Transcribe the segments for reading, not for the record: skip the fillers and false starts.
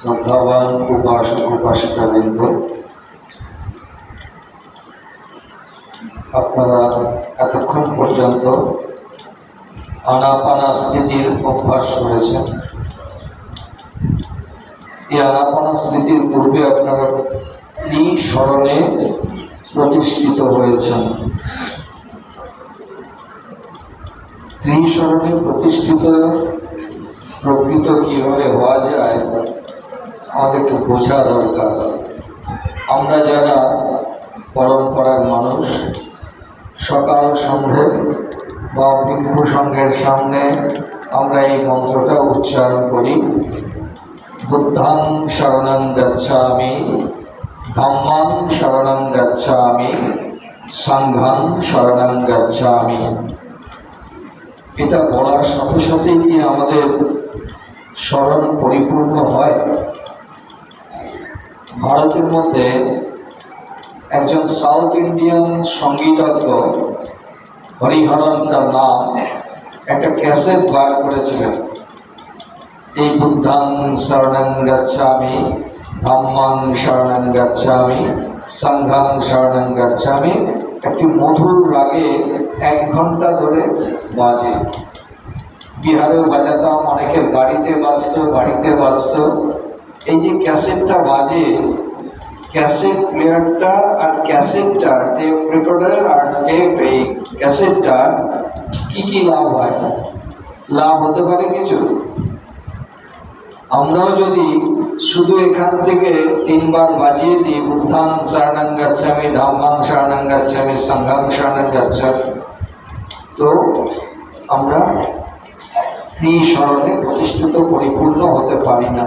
শ্রদ্ধাবান উপাসক উপাসিকাবৃন্দ, আপনারা এতক্ষণ পর্যন্ত আনাপানা স্থিতির অভ্যাস করেছেন। এই আনাপানা স্থিতির পূর্বে আপনারা ত্রিশরণে প্রতিষ্ঠিত হয়েছেন। ত্রিশরণে প্রতিষ্ঠিত প্রকৃত কীভাবে হওয়া যায় আমাদের একটু বোঝা দরকার। আমরা যারা পরম্পরার মানুষ, সকাল সন্ধে বা ভিক্ষু সংঘের সামনে আমরা এই মন্ত্রটা উচ্চারণ করি, বুদ্ধাং শরণং গচ্ছামি, ধম্মাং শরণং গচ্ছামি, সংঘং শরণং গচ্ছামি। এটা বলার সাথে সাথেই কি আমাদের স্মরণ পরিপূর্ণ হয়? ভারতের মধ্যে একজন সাউথ ইন্ডিয়ান সঙ্গীতজ্ঞ হরিহরন তার নাম একটা ক্যাসেট বার করেছিলেন। এই বুদ্ধাং শরণং গচ্ছামি, ধম্মাং শরণং গচ্ছামি, সংঘং শরণং গচ্ছামি একটি মধুর রাগে 1 ঘন্টা ধরে বাজে। বিহারেও বাজাতাম, অনেকের বাড়িতে বাজতো। এই যে ক্যাসেটটা বাজে, ক্যাসেট প্লেয়ারটা আর ক্যাসেটটা, টেপ রেকর্ডার আর টেপ, এই ক্যাসেটটার কি লাভ হয়? লাভ হতে পারে কিছু? আমরাও যদি শুধু এখান থেকে 3 বার বাজিয়ে দিই, বুদ্ধাং শরণং গচ্ছামি, ধম্মাং শরণং গচ্ছামি, সংঘং শরণং গচ্ছামি, তো আমরা ত্রিশরণে প্রতিষ্ঠিত পরিপূর্ণ হতে পারি না।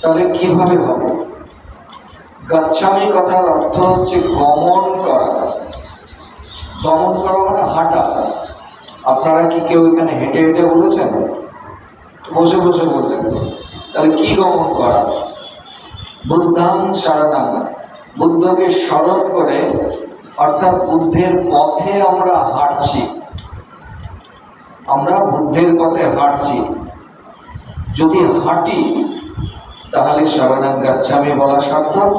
তাহলে কিভাবে হবে? গচ্ছামি কথার অর্থ হচ্ছে গমন করা। গমন করা মানে হাঁটা। আপনারা কি কেউ এখানে হেঁটে হেঁটে বলেছেন? বসে বসে বললেন। তাহলে কি গমন করা? বুদ্ধাং শরণং, বুদ্ধকে স্মরণ করে, অর্থাৎ বুদ্ধের পথে আমরা হাঁটছি। আমরা বুদ্ধের পথে হাঁটছি। যদি হাঁটি তাহলে শরণং গচ্ছামি বলা সার্থক।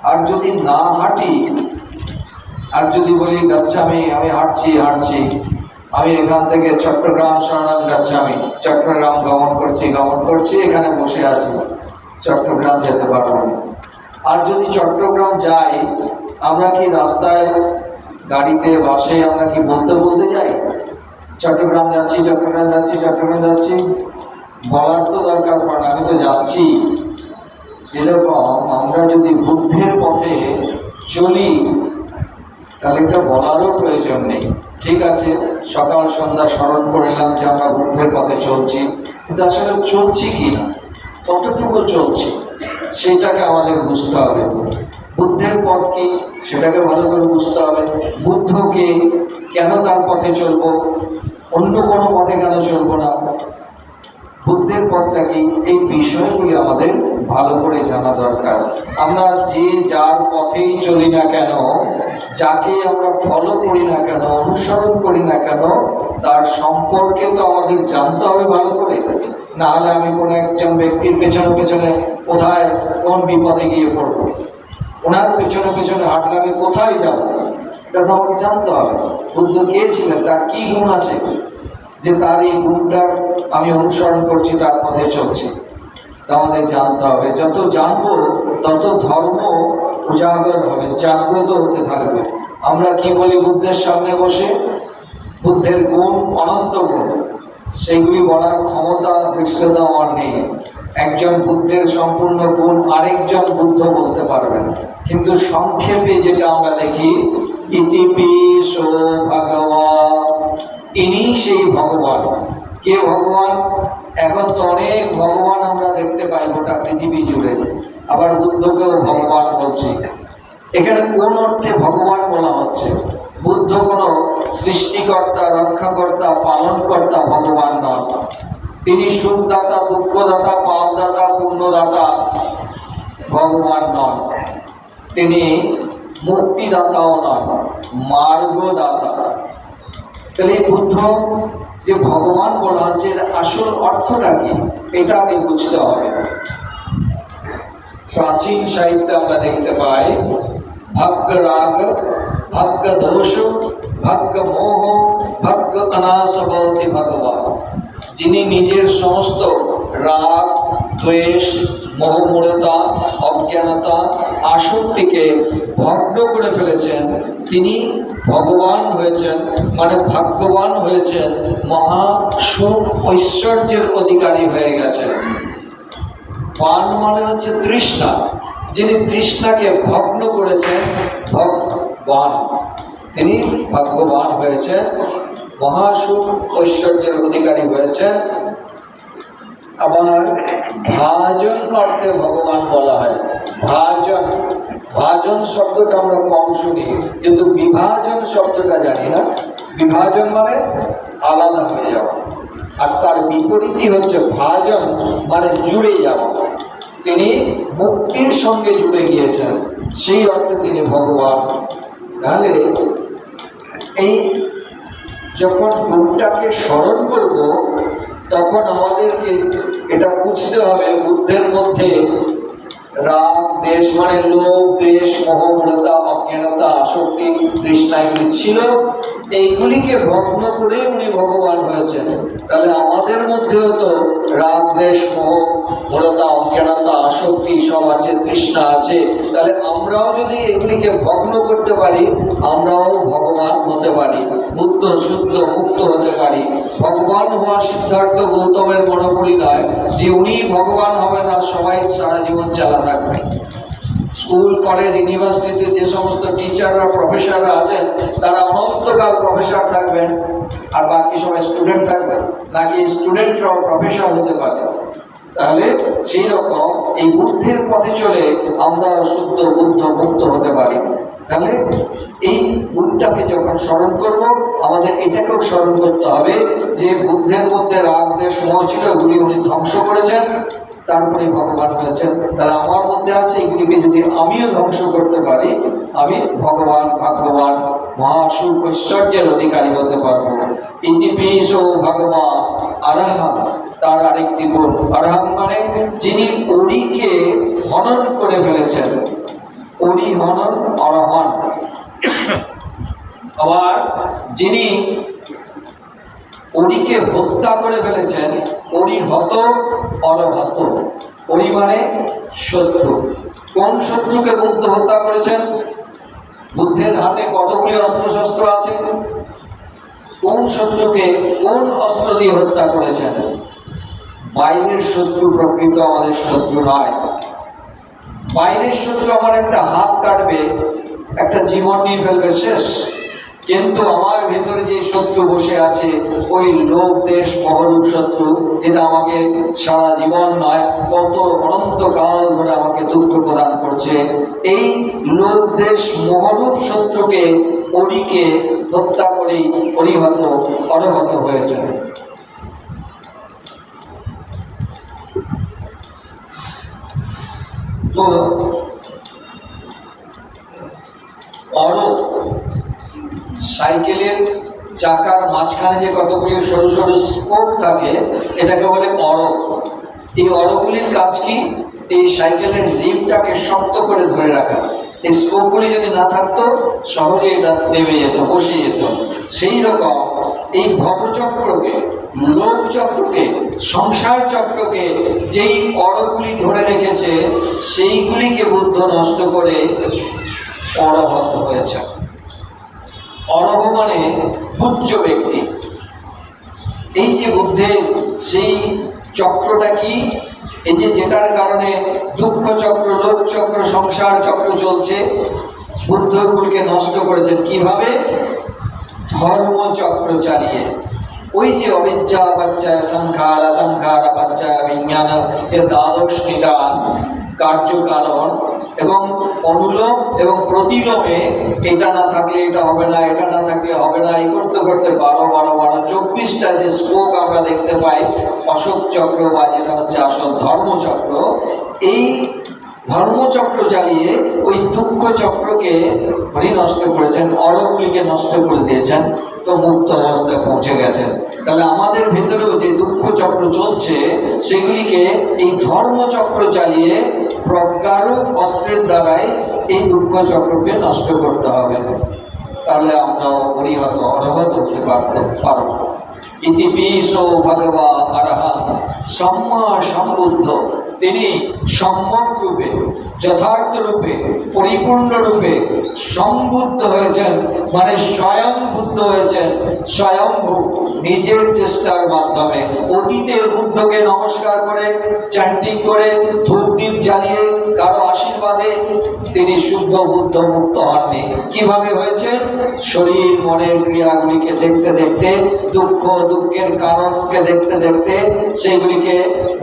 আর যদি না হাঁটি, আর যদি বলি গচ্ছামি, আমি হাঁটছি, আমি এখান থেকে চট্টগ্রাম শরণং গচ্ছামি, চট্টগ্রাম গমন করছি, এখানে বসে আছি, চট্টগ্রাম যেতে পারবো না। আর যদি চট্টগ্রাম যাই, আমরা কি রাস্তায়, গাড়িতে, বাসে আমরা কি বলতে যাই চট্টগ্রাম যাচ্ছি? বলার তো দরকার পড়ে না, আমি তো যাচ্ছি। সেরকম আমরা যদি বুদ্ধের পথে চলি তাহলে এটা বলারও প্রয়োজন নেই। ঠিক আছে, সকাল সন্ধ্যা স্মরণ করলাম যে আমরা বুদ্ধের পথে চলছি, কিন্তু আসলে চলছি কি না, কতটুকু চলছি সেটাকে আমাদের বুঝতে হবে। বুদ্ধের পথ কি সেটাকে ভালো করে বুঝতে হবে। বুদ্ধকে কেন তার পথে চলবো, অন্য কোনো পথে কেন চলবো না, বুদ্ধের পথটা কি, এই বিষয়গুলি আমাদের ভালো করে জানা দরকার। আমরা যে যার পথেই চলি না কেন, যাকে আমরা ফলো করি না কেন, অনুসরণ করি না কেন, তার সম্পর্কে তো আমাদের জানতে হবে ভালো করে। না হলে আমি কোনো একজন ব্যক্তির পেছনে কোথায় কোন বিপদে গিয়ে পড়বো, ওনার পেছনে হাঁটলে আমি কোথায় যাব, এটা তো আমাকে জানতে হবে। বুদ্ধ কে ছিলেন, তার কি গুণ আছে যে তার এই গুণটার আমি অনুসরণ করছি, তার পথে চলছি, তা আমাদের জানতে হবে। যত জানবো তত ধর্ম উজাগর হবে, জাগ্রত হতে থাকবে। আমরা কি বলি বুদ্ধের সামনে বসে? বুদ্ধের গুণ অনন্ত গুণ, সেগুলি বলার ক্ষমতা, দৃষ্টতা আমার নেই। একজন বুদ্ধের সম্পূর্ণ গুণ আরেকজন বুদ্ধ বলতে পারবেন, কিন্তু সংক্ষেপে যেটা আমরা দেখি, ইতিপিশো ভগবান, ইনি সেই ভগবান। কে ভগবান? এখন তো অনেক ভগবান আমরা দেখতে পাই গোটা পৃথিবী জুড়ে, আবার বুদ্ধকেও ভগবান বলছি। এখানে কোন অর্থে ভগবান বলা হচ্ছে? বুদ্ধ কোনো সৃষ্টিকর্তা, রক্ষাকর্তা, পালনকর্তা ভগবান নন। তিনি সুখদাতা, দুঃখদাতা, পাপদাতা, পুণ্যদাতা ভগবান নন। তিনি মুক্তিদাতাও নন, মার্গদাতা। তাহলে বুদ্ধ যে ভগবান বলা হচ্ছে এর আসল অর্থটা কি, এটা আগে বুঝতে হবে। প্রাচীন সাহিত্যে আমরা দেখতে পাই ভাগ্য রাগ, ভাগ্য দোষ, ভাগ্য মোহ, ভাগ্য অনাসবতি ভগবান। যিনি নিজের সমস্ত রাগ, দ্বেষ, মোহমূঢ়তা, অজ্ঞানতা, আসক্তিকে ভগ্ন করে ফেলেছেন, তিনি ভগবান হয়েছেন, মানে ভাগ্যবান হয়েছেন, মহা সুখ ঐশ্বর্যের অধিকারী হয়ে গেছেন। পান মানে হচ্ছে তৃষ্ণা, যিনি তৃষ্ণাকে ভগ্ন করেছেন ভগবান, তিনি ভাগ্যবান হয়েছেন, মহাসুখ ঐশ্বর্যের অধিকারী হয়েছেন। আবার ভাজন অর্থে ভগবান বলা হয়। ভাজন, ভাজন শব্দটা আমরা কম শুনি, কিন্তু বিভাজন শব্দটা জানি না। বিভাজন মানে আলাদা হয়ে যাওয়া, আর তার বিপরীতই হচ্ছে ভাজন মানে জুড়ে যাওয়া। তিনি মুক্তির সঙ্গে জুড়ে গিয়েছেন, সেই অর্থে তিনি ভগবান। তাহলে এই যখন গুণটাকে স্মরণ করব, তখন আমাদেরকে এটা বুঝতে হবে বুদ্ধের মধ্যে রাগ, দেশ মানে লোভ, দেশ, মোহমূঢ়তা, অজ্ঞানতা, আসক্তি, তৃষ্ণা এগুলি ছিল। এইগুলিকে ভগ্ন করে উনি ভগবান হয়েছেন। তাহলে আমাদের মধ্যেও তো রাগ, দেশ, মোহমূঢ়তা, অজ্ঞানতা, আসক্তি সব আছে, তৃষ্ণা আছে। তাহলে আমরাও যদি এগুলিকে ভগ্ন করতে পারি, আমরাও ভগবান হতে পারি, বুদ্ধ, শুদ্ধ, মুক্ত হতে পারি। ভগবান হওয়া সিদ্ধার্থ গৌতমের মনোবলী নয় যে উনি ভগবান হবেন আর সবাই সারা জীবন চালা থাকবে। স্কুল, কলেজ, ইউনিভার্সিটিতে যে সমস্ত টিচাররা, প্রফেসররা আছেন, তারা অনন্তকাল প্রফেসর থাকবেন আর বাকি সবাই স্টুডেন্ট থাকবেন, নাকি স্টুডেন্টরাও প্রফেসর হতে পারে? তাহলে সেই রকম এই বুদ্ধের পথে চলে আমরা শুদ্ধ, বুদ্ধ, মুক্ত হতে পারি। তাহলে এই বুদ্ধটাকে যখন স্মরণ করব, আমাদের এটাকেও স্মরণ করতে হবে যে বুদ্ধের মধ্যে রাগ, দেশ, মোহ ছিল, এগুলি উনি ধ্বংস করেছেন, তারপরে ভগবান হয়েছেন। তাহলে আমার মধ্যে আছে, এগুলিকে যদি আমিও ধ্বংস করতে পারি, আমি ভগবান, ভাগ্যবান, মহাসুখ ঐশ্বর্যের অধিকারী হতে পারবো। ইতিপিস ভগবান আরহাম, তার আরেকটি গুণ আরহাম মানে যিনি অরিকে হনন করে ফেলেছেন। অরি হনন, অরহন। আবার যিনি অরিকে হত্যা করে ফেলেছেন, অরিহত, অরহত। অরি মানে শত্রু। কোন শত্রুকে বুদ্ধ হত্যা করেছেন? বুদ্ধের হাতে কতগুলি অস্ত্রশস্ত্র আছে? কোন শত্রুকে কোন অস্ত্র দিয়ে হত্যা করেছেন? বাইরের শত্রু প্রকৃত আমাদের শত্রু নয়। বাইরের শত্রু আমার একটা হাত কাটবে, একটা জীবন নিয়ে ফেলবে, শেষ। কিন্তু আমার ভেতরে যে শত্রু বসে আছে, ওই লোভ, দেশ, মোহরূপ শত্রু, যেটা আমাকে সারা জীবন নয়, কত অনন্তকাল ধরে আমাকে দুঃখ প্রদান করছে, এই লোভ, দেশ, মোহরূপ শত্রুকে, অরিকে হত্যা করেই অরিহত, অরহত হয়েছে। তো সাইকেলের চাকার মাঝখানে যে কতগুলি সরু সরু স্পোক থাকে, এটাকে বলে অরো। এই অরোগুলির কাজ কি? এই সাইকেলের রিমটাকে শক্ত করে ধরে রাখা। এই স্পোকগুলি যদি না থাকতো, সহজে এটা নেমে যেত, বসে যেত। সেই রকম এই ভবচক্রকে, লোক চক্রকে, সংসার চক্রকে যেই অরগুলি ধরে রেখেছে, সেইগুলিকে বুদ্ধ নষ্ট করে অরহত হয়েছে। অরহ মানে পূজ্য ব্যক্তি। এই যে বুদ্ধের সেই চক্রটা কি? এই যে যেটার কারণে দুঃখ চক্র, লোক চক্র, সংসার চক্র চলছে, বুদ্ধ এগুলিকে নষ্ট করেছেন কিভাবে? ধর্মচক্র চালিয়ে। ওই যে অবিদ্যা বাচ্চায় সংখার, অসংখার বাচ্চায় বিজ্ঞান, যে দ্বাদশ নিদান, কার্যকারণ এবং অনুলোম এবং প্রতিলোমে, এটা না থাকলে এটা হবে না, এটা না থাকলে হবে না, এই করতে করতে 12 যে স্পোক আমরা দেখতে পাই, অশোক চক্র বা যেটা হচ্ছে আসল ধর্মচক্র, এই ধর্মচক্র চালিয়ে ওই দুঃখ চক্রকে উনি নষ্ট করেছেন, অরগুলিকে নষ্ট করে দিয়েছেন। তো মুক্ত অবস্থায় পৌঁছে গেছেন। তাহলে আমাদের ভেতরেও যে দুঃখ চক্র চলছে সেগুলিকে এই ধর্মচক্র চালিয়ে প্রজ্ঞারূপ অস্ত্রের দ্বারাই এই দুঃখ চক্রকে নষ্ট করতে হবে, তাহলে আমরা অরিহত অরহত হতে পারব। ইতিবিশ ভগবা আরহান সম্মা সম্বুদ্ধ, তিনি সম্যক রূপে, যথার্থ রূপে, পরিপূর্ণ রূপে সম্বুদ্ধ হয়েছেন, মানে স্বয়ং বুদ্ধ হয়েছেন। স্বয়ংভূ, নিজের চেষ্টার মাধ্যমে অতীতের বুদ্ধকে নমস্কার করে, চ্যান্টিং করে, ধূপদীপ জ্বালিয়ে, কারো আশীর্বাদে তিনি শুদ্ধ বুদ্ধ মুক্ত হননি। কিভাবে হয়েছেন? শরীর মনের ক্রিয়াগুলিকে দেখতে দেখতে, দুঃখের কারণকে দেখতে দেখতে সেগুলিকে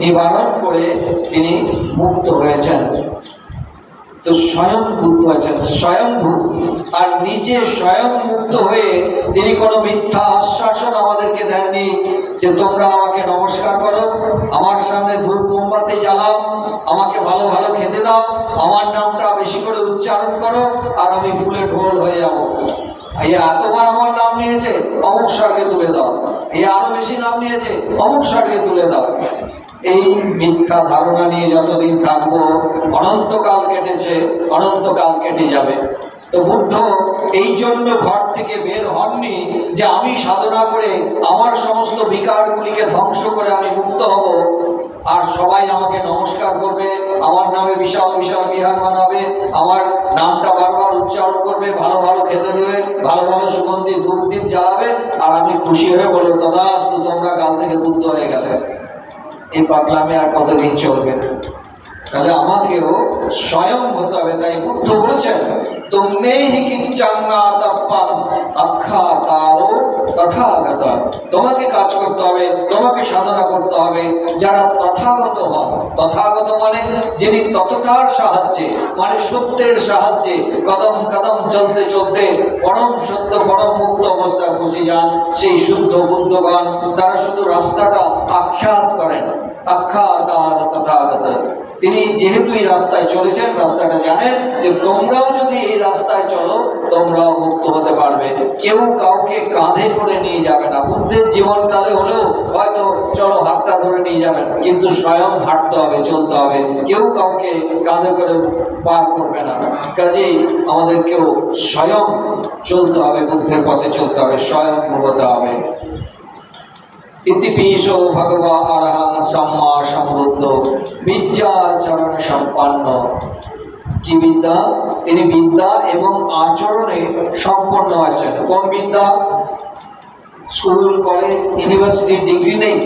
নিবারণ করে তিনি মুক্ত হয়েছেন। তো স্বয়ং বুদ্ধ হয়েছেন, স্বয়ংভূ। আর নিজে স্বয়ং মুক্ত হয়ে তিনি কোনো মিথ্যা আশ্বাসন আমাদেরকে দেননি যে তোমরা আমাকে নমস্কার করো, আমার সামনে ধূপ মোমবাতি জ্বালাও, আমাকে ভালো ভালো খেতে দাও, আমার নামটা বেশি করে উচ্চারণ করো, আর আমি ফুলে ঢোল হয়ে যাব। এতবার আমার নাম নিয়েছে, অমুক স্বর্গে তুলে দাও। আরো বেশি নাম নিয়েছে, অমুক স্বর্গে তুলে দাও। এই মিথ্যা ধারণা নিয়ে যতদিন থাকবো, অনন্তকাল কেটেছে, অনন্তকাল কেটে যাবে। তো বুদ্ধ এই জন্য ঘর থেকে বের হননি যে আমি সাধনা করে আমার সমস্ত বিকারগুলিকে ধ্বংস করে আমি মুক্ত হব, আর সবাই আমাকে নমস্কার করবে, আমার নামে বিশাল বিশাল বিহার বানাবে, আমার নামটা বারবার উচ্চারণ করবে, ভালো ভালো খেতে দেবে, ভালো ভালো সুগন্ধি ধূপ দীপ জ্বালাবে, আর আমি খুশি হয়ে বলবো তথাস্তু, তোমরা কাল থেকে বুদ্ধ হয়ে গেলে। এই পাগলামে আর কতদিন চলবে? তাহলে আমাকেও স্বয়ং হতে হবে। তাই বুদ্ধ বলেছেন, তোমনে হি কিঞ্চান্না তাপ্পান আখ্যা তারো তথাগত। তোমাকে কাজ করতে হবে, তোমাকে সাধনা করতে হবে যারা তথাগত হন। তথাগত মানে যিনি তততার সাহায্যে, মানে সত্যের সাহায্যে কদম কদম চলতে চলতে পরম সত্য, পরম মুক্ত অবস্থায় পৌঁছে যান, সেই শুদ্ধ বুদ্ধগণ। তারা শুধু রাস্তাটা আখ্যাত করেন, আখ্যা তার তথাগত। তিনি যেহেতু এই রাস্তায় চলেছেন, রাস্তাটা জানেন যে তোমরাও যদি এই রাস্তায় চলো, তোমরাও মুক্ত হতে পারবে। কেউ কাউকে কাঁধে করে নিয়ে যাবে না। বুদ্ধের জীবনকালে হলেও হয়তো চলো হাতটা ধরে নিয়ে যাবেন, কিন্তু স্বয়ং হাঁটতে হবে, চলতে হবে। কেউ কাউকে কাঁধে করে পার করবে না। কাজেই আমাদেরকেও স্বয়ং চলতে হবে, বুদ্ধের পথে চলতে হবে, স্বয়ং হতে হবে। ইতিপিশ ভগবা আরহাং সম্মা সম্বুদ্ধ বিদ্যাচরণ সম্পন্ন। কি বিদ্যা? তিনি বিদ্যা এবং আচরণে সম্পন্ন আছেন। কোন বিদ্যা? স্কুল কলেজ ইউনিভার্সিটির ডিগ্রি নেই,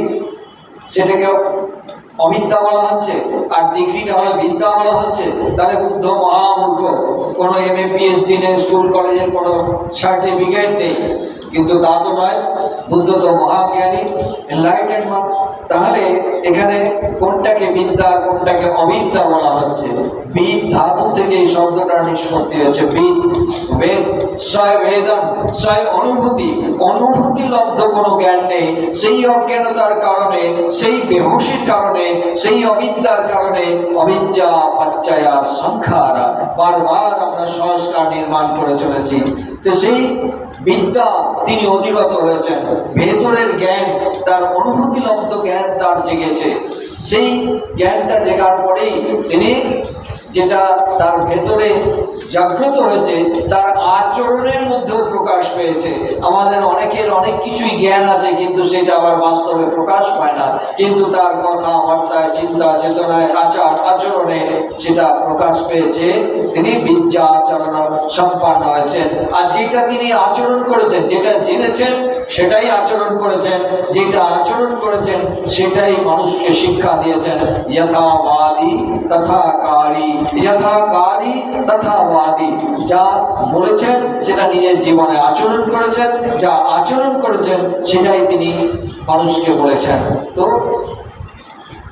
সেটাকে অবিদ্যা বলা হচ্ছে, আর ডিগ্রিটা হলো বিদ্যা বলা হচ্ছে। তাহলে বুদ্ধ মহামূর্খ, কোনো MA PhD নেই, স্কুল কলেজের কোনো সার্টিফিকেট নেই। কিন্তু তা তো নয়, বুদ্ধ তো মহাজ্ঞানী, এনলাইটেড মান। তাহলে এখানে কোনটাকে বিদ্যা, কোনটাকে অবিদ্যা বলা হচ্ছে? বিদ ধাতু থেকে এই শব্দটা নিষ্পত্তি হয়েছে। বিদ, বেদ, সয় বেদন, সয় অনুভূতি। অনুভূতিলব্ধ কোনো জ্ঞান নেই। সেই অজ্ঞানতার কারণে, সেই বেহুশির কারণে, সেই অবিদ্যার কারণে অবিদ্যা পাচ্চায়া সংখ্যারা বারবার আমরা সংস্কার নির্মাণ করে চলেছি। তো সেই বিদ্যা তিনি অধিগত হয়েছেন। ভেতরের জ্ঞান, তার অনুভূতিলব্ধ জ্ঞান তার জেগেছে। সেই জ্ঞানটা জেগার পরেই তিনি, যেটা তার ভেতরে জাগ্রত হয়েছে, তার আচরণের মধ্যেও প্রকাশ পেয়েছে। আমাদের অনেকের অনেক কিছুই জ্ঞান আছে, কিন্তু সেটা আবার বাস্তবে প্রকাশ পায় না, কিন্তু তার কথাবার্তায়, চিন্তা চেতনায়, আচার আচরণে সেটা প্রকাশ পেয়েছে। তিনি বিদ্যা আচরণ সম্পন্ন হয়েছেন। আর যেটা তিনি আচরণ করেছেন, যেটা জেনেছেন সেটাই আচরণ করেছেন, যেটা আচরণ করেছেন সেটাই মানুষকে শিক্ষা দিয়েছেন। যথাবাদী তথাকারী, যথাকারী তথাবাদী। যা বলেছেন সেটা নিজের জীবনে আচরণ করেছেন, যা আচরণ করেছেন সেটাই তিনি মানুষকে বলেছেন। তো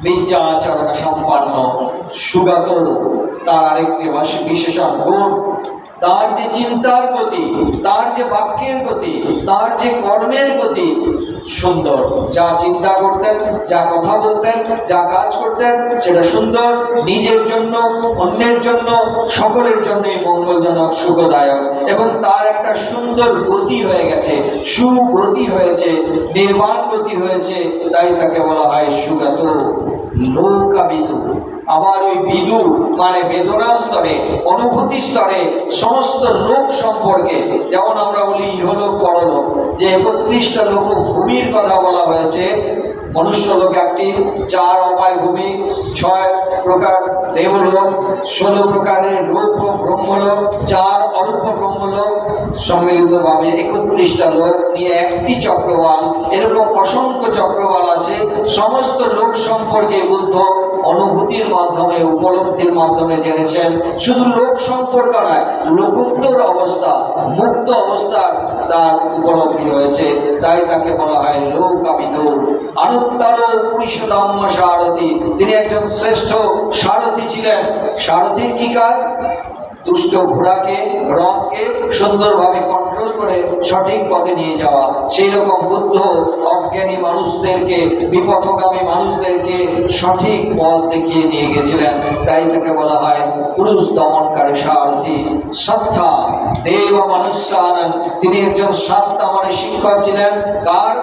বিদ্যা আচরণ সম্পন্ন, সুগত, তার আরেকটি বিশেষণ গুণ, তার যে চিন্তার গতি, তার যে বাক্যের গতি, তার যে কর্মের গতি, সুন্দর, যা চিন্তা করতেন, যা কথা বলতেন, যা কাজ করতেন সেটা সুন্দর, নিজের জন্য, অন্যের জন্য, সকলের জন্যই মঙ্গলজনক, সুখদায়ক, এবং তার একটা সুন্দর গতি হয়ে গেছে, সুগতি হয়েছে, নির্মাণ গতি হয়েছে, তাই তাকে বলা হয় সুগত লোকাবিদু। আবার ওই বিদু মানে বেদনা স্তরে, অনুভূতি স্তরে সমস্ত লোক সম্পর্কে, যেমন আমরা বলি ইহলোক পরলোক, যে 31টা লোক ভূমির কথা বলা হয়েছে। মনুষ্য লোক একটি, 4 অপায় ভূমি, 6 প্রকার দেবলোক, 16 প্রকারের রূপ ব্রহ্মলোক, 4 অরূপ ব্রহ্মলোক, সম্মিলিতভাবে 31টা লোক নিয়ে একটি চক্রবাল। এরকম অসংখ্য চক্রবাল আছে। সমস্ত লোক সম্পর্কে বুদ্ধ অনুভূতির মাধ্যমে, উপলব্ধির মাধ্যমে জেনেছেন। শুধু লোক সম্পর্ক নয়, লোকোত্তর অবস্থা, মুক্ত অবস্থার তার উপলব্ধি হয়েছে, তাই তাকে বলা হয় লোকাবিদ। আনুত্তর পুরুষোত্তম সারথী, তিনি একজন শ্রেষ্ঠ সারথী ছিলেন। সারথীর কি কাজ? দুষ্ট ঘোড়াকে, রথকে সুন্দরভাবে কন্ট্রোল করে সঠিক পথে নিয়ে যাওয়া। সেই রকম বুদ্ধ অজ্ঞানী মানুষদেরকে, বিপথগামী মানুষদেরকে সঠিক পথ দেখিয়ে নিয়ে গেছিলেন, তাই তাকে বলা হয় পুরুষ দমনকারী সারথী। শ্রদ্ধা দেব মনুষ্যানন্দ, তিনি একজন শাস্ত্রা মানে শিক্ষক ছিলেন। কার?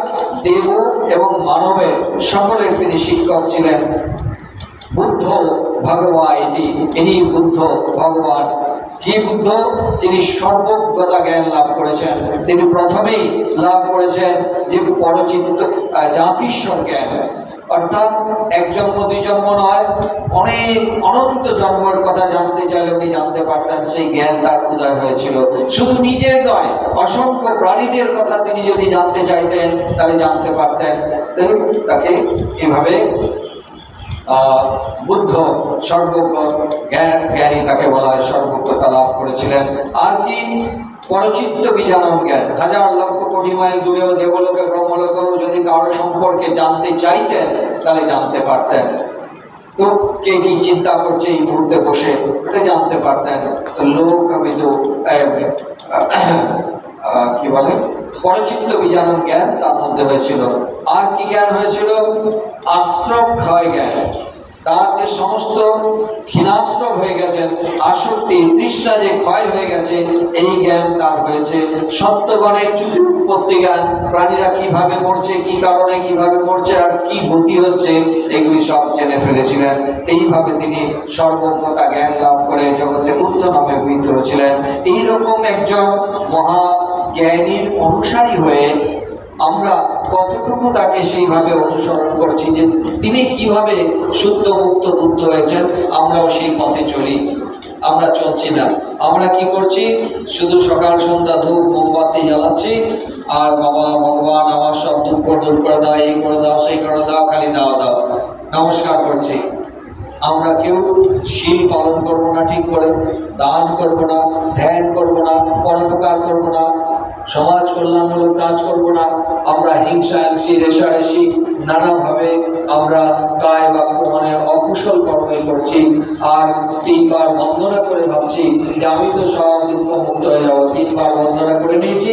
দেব এবং মানবের সকলের তিনি শিক্ষক ছিলেন। বুদ্ধ ভগবান, ইনি বুদ্ধ ভগবান। কি বুদ্ধ? তিনি সর্বজ্ঞতা জ্ঞান লাভ করেছেন। তিনি প্রথমেই লাভ করেছেন যে পরচিত্ত জাতিস্বর জ্ঞান, অর্থাৎ এক জন্ম দুই জন্ম নয়, অনেক অনন্ত জন্মের কথা জানতে চাইলে উনি জানতে পারতেন। সেই জ্ঞান তার উদয় হয়েছিল। শুধু নিজের নয়, অসংখ্য প্রাণীদের কথা তিনি যদি জানতে চাইতেন তাহলে জানতে পারতেন। তাকে এভাবে বুদ্ধ সর্বজ্ঞ জ্ঞানী তাকে বলা হয়, সর্বজ্ঞতা লাভ করেছিলেন। আর কি? পরচিত্ত বিজানন জ্ঞান। হাজার লক্ষ কোটি মাইল দূরেও, দেবলোকে ব্রহ্মলোকেও যদি কারো সম্পর্কে জানতে চাইতেন তাহলে জানতে পারতেন। তো কে কি চিন্তা করছে এই মুহূর্তে বসে, এটা জানতে পারতেন। তো লোকাবিদ কি বলে, পরচিত্ত বিজানন জ্ঞান তার মধ্যে হয়েছিল। আর কি জ্ঞান হয়েছিল? আশ্রম ক্ষয় জ্ঞান। তার যে সমস্ত ক্ষীণাশ্রম হয়ে গেছেন, আসক্তি তৃষ্ণা যে ক্ষয় হয়ে গেছে, এই জ্ঞান তার হয়েছে। সত্যগণের চতুর্পত্তি জ্ঞান, প্রাণীরা কিভাবে মরছে, কি কারণে কিভাবে মরছে, আর কি গতি হচ্ছে, এগুলি সব জেনে ফেলেছিলেন। এইভাবে তিনি সর্বজ্ঞতা জ্ঞান লাভ করে জগতে বুদ্ধ নামে অভিহিত হয়েছিলেন। এইরকম একজন মহা জ্ঞানীর অনুসারী হয়ে আমরা কতটুকু তাকে সেইভাবে অনুসরণ করছি, যে তিনি কিভাবে শুদ্ধ মুক্ত বুদ্ধ হয়েছেন, আমরাও সেই পথে চলি? আমরা চলছি না। আমরা কি করছি? শুধু সকাল সন্ধ্যা ধূপ মোমবাতি জ্বালাচ্ছি, আর বাবা ভগবান আমার সব দুঃখ দূর করে দাও, এই করে দাও, সেই করে দাও, খালি দাও দাও, নমস্কার করছি। আমরা কেউ শীল পালন করবো না ঠিক করে, দান করবো না, ধ্যান করবো না, পরোপকার করবো না, সমাজ কল্যাণমূলক কাজ করবো না। আমরা হিংসা হিংসি রেশারেশি নানাভাবে আমরা কায় বাক্য মানে অকুশল কর্মই করছি। আর 3 বার বন্দনা করে ভাবছি যে আমি তো সব দুঃখ মুক্ত হয়ে যাবো। 3 বার বন্দনা করে নিয়েছি,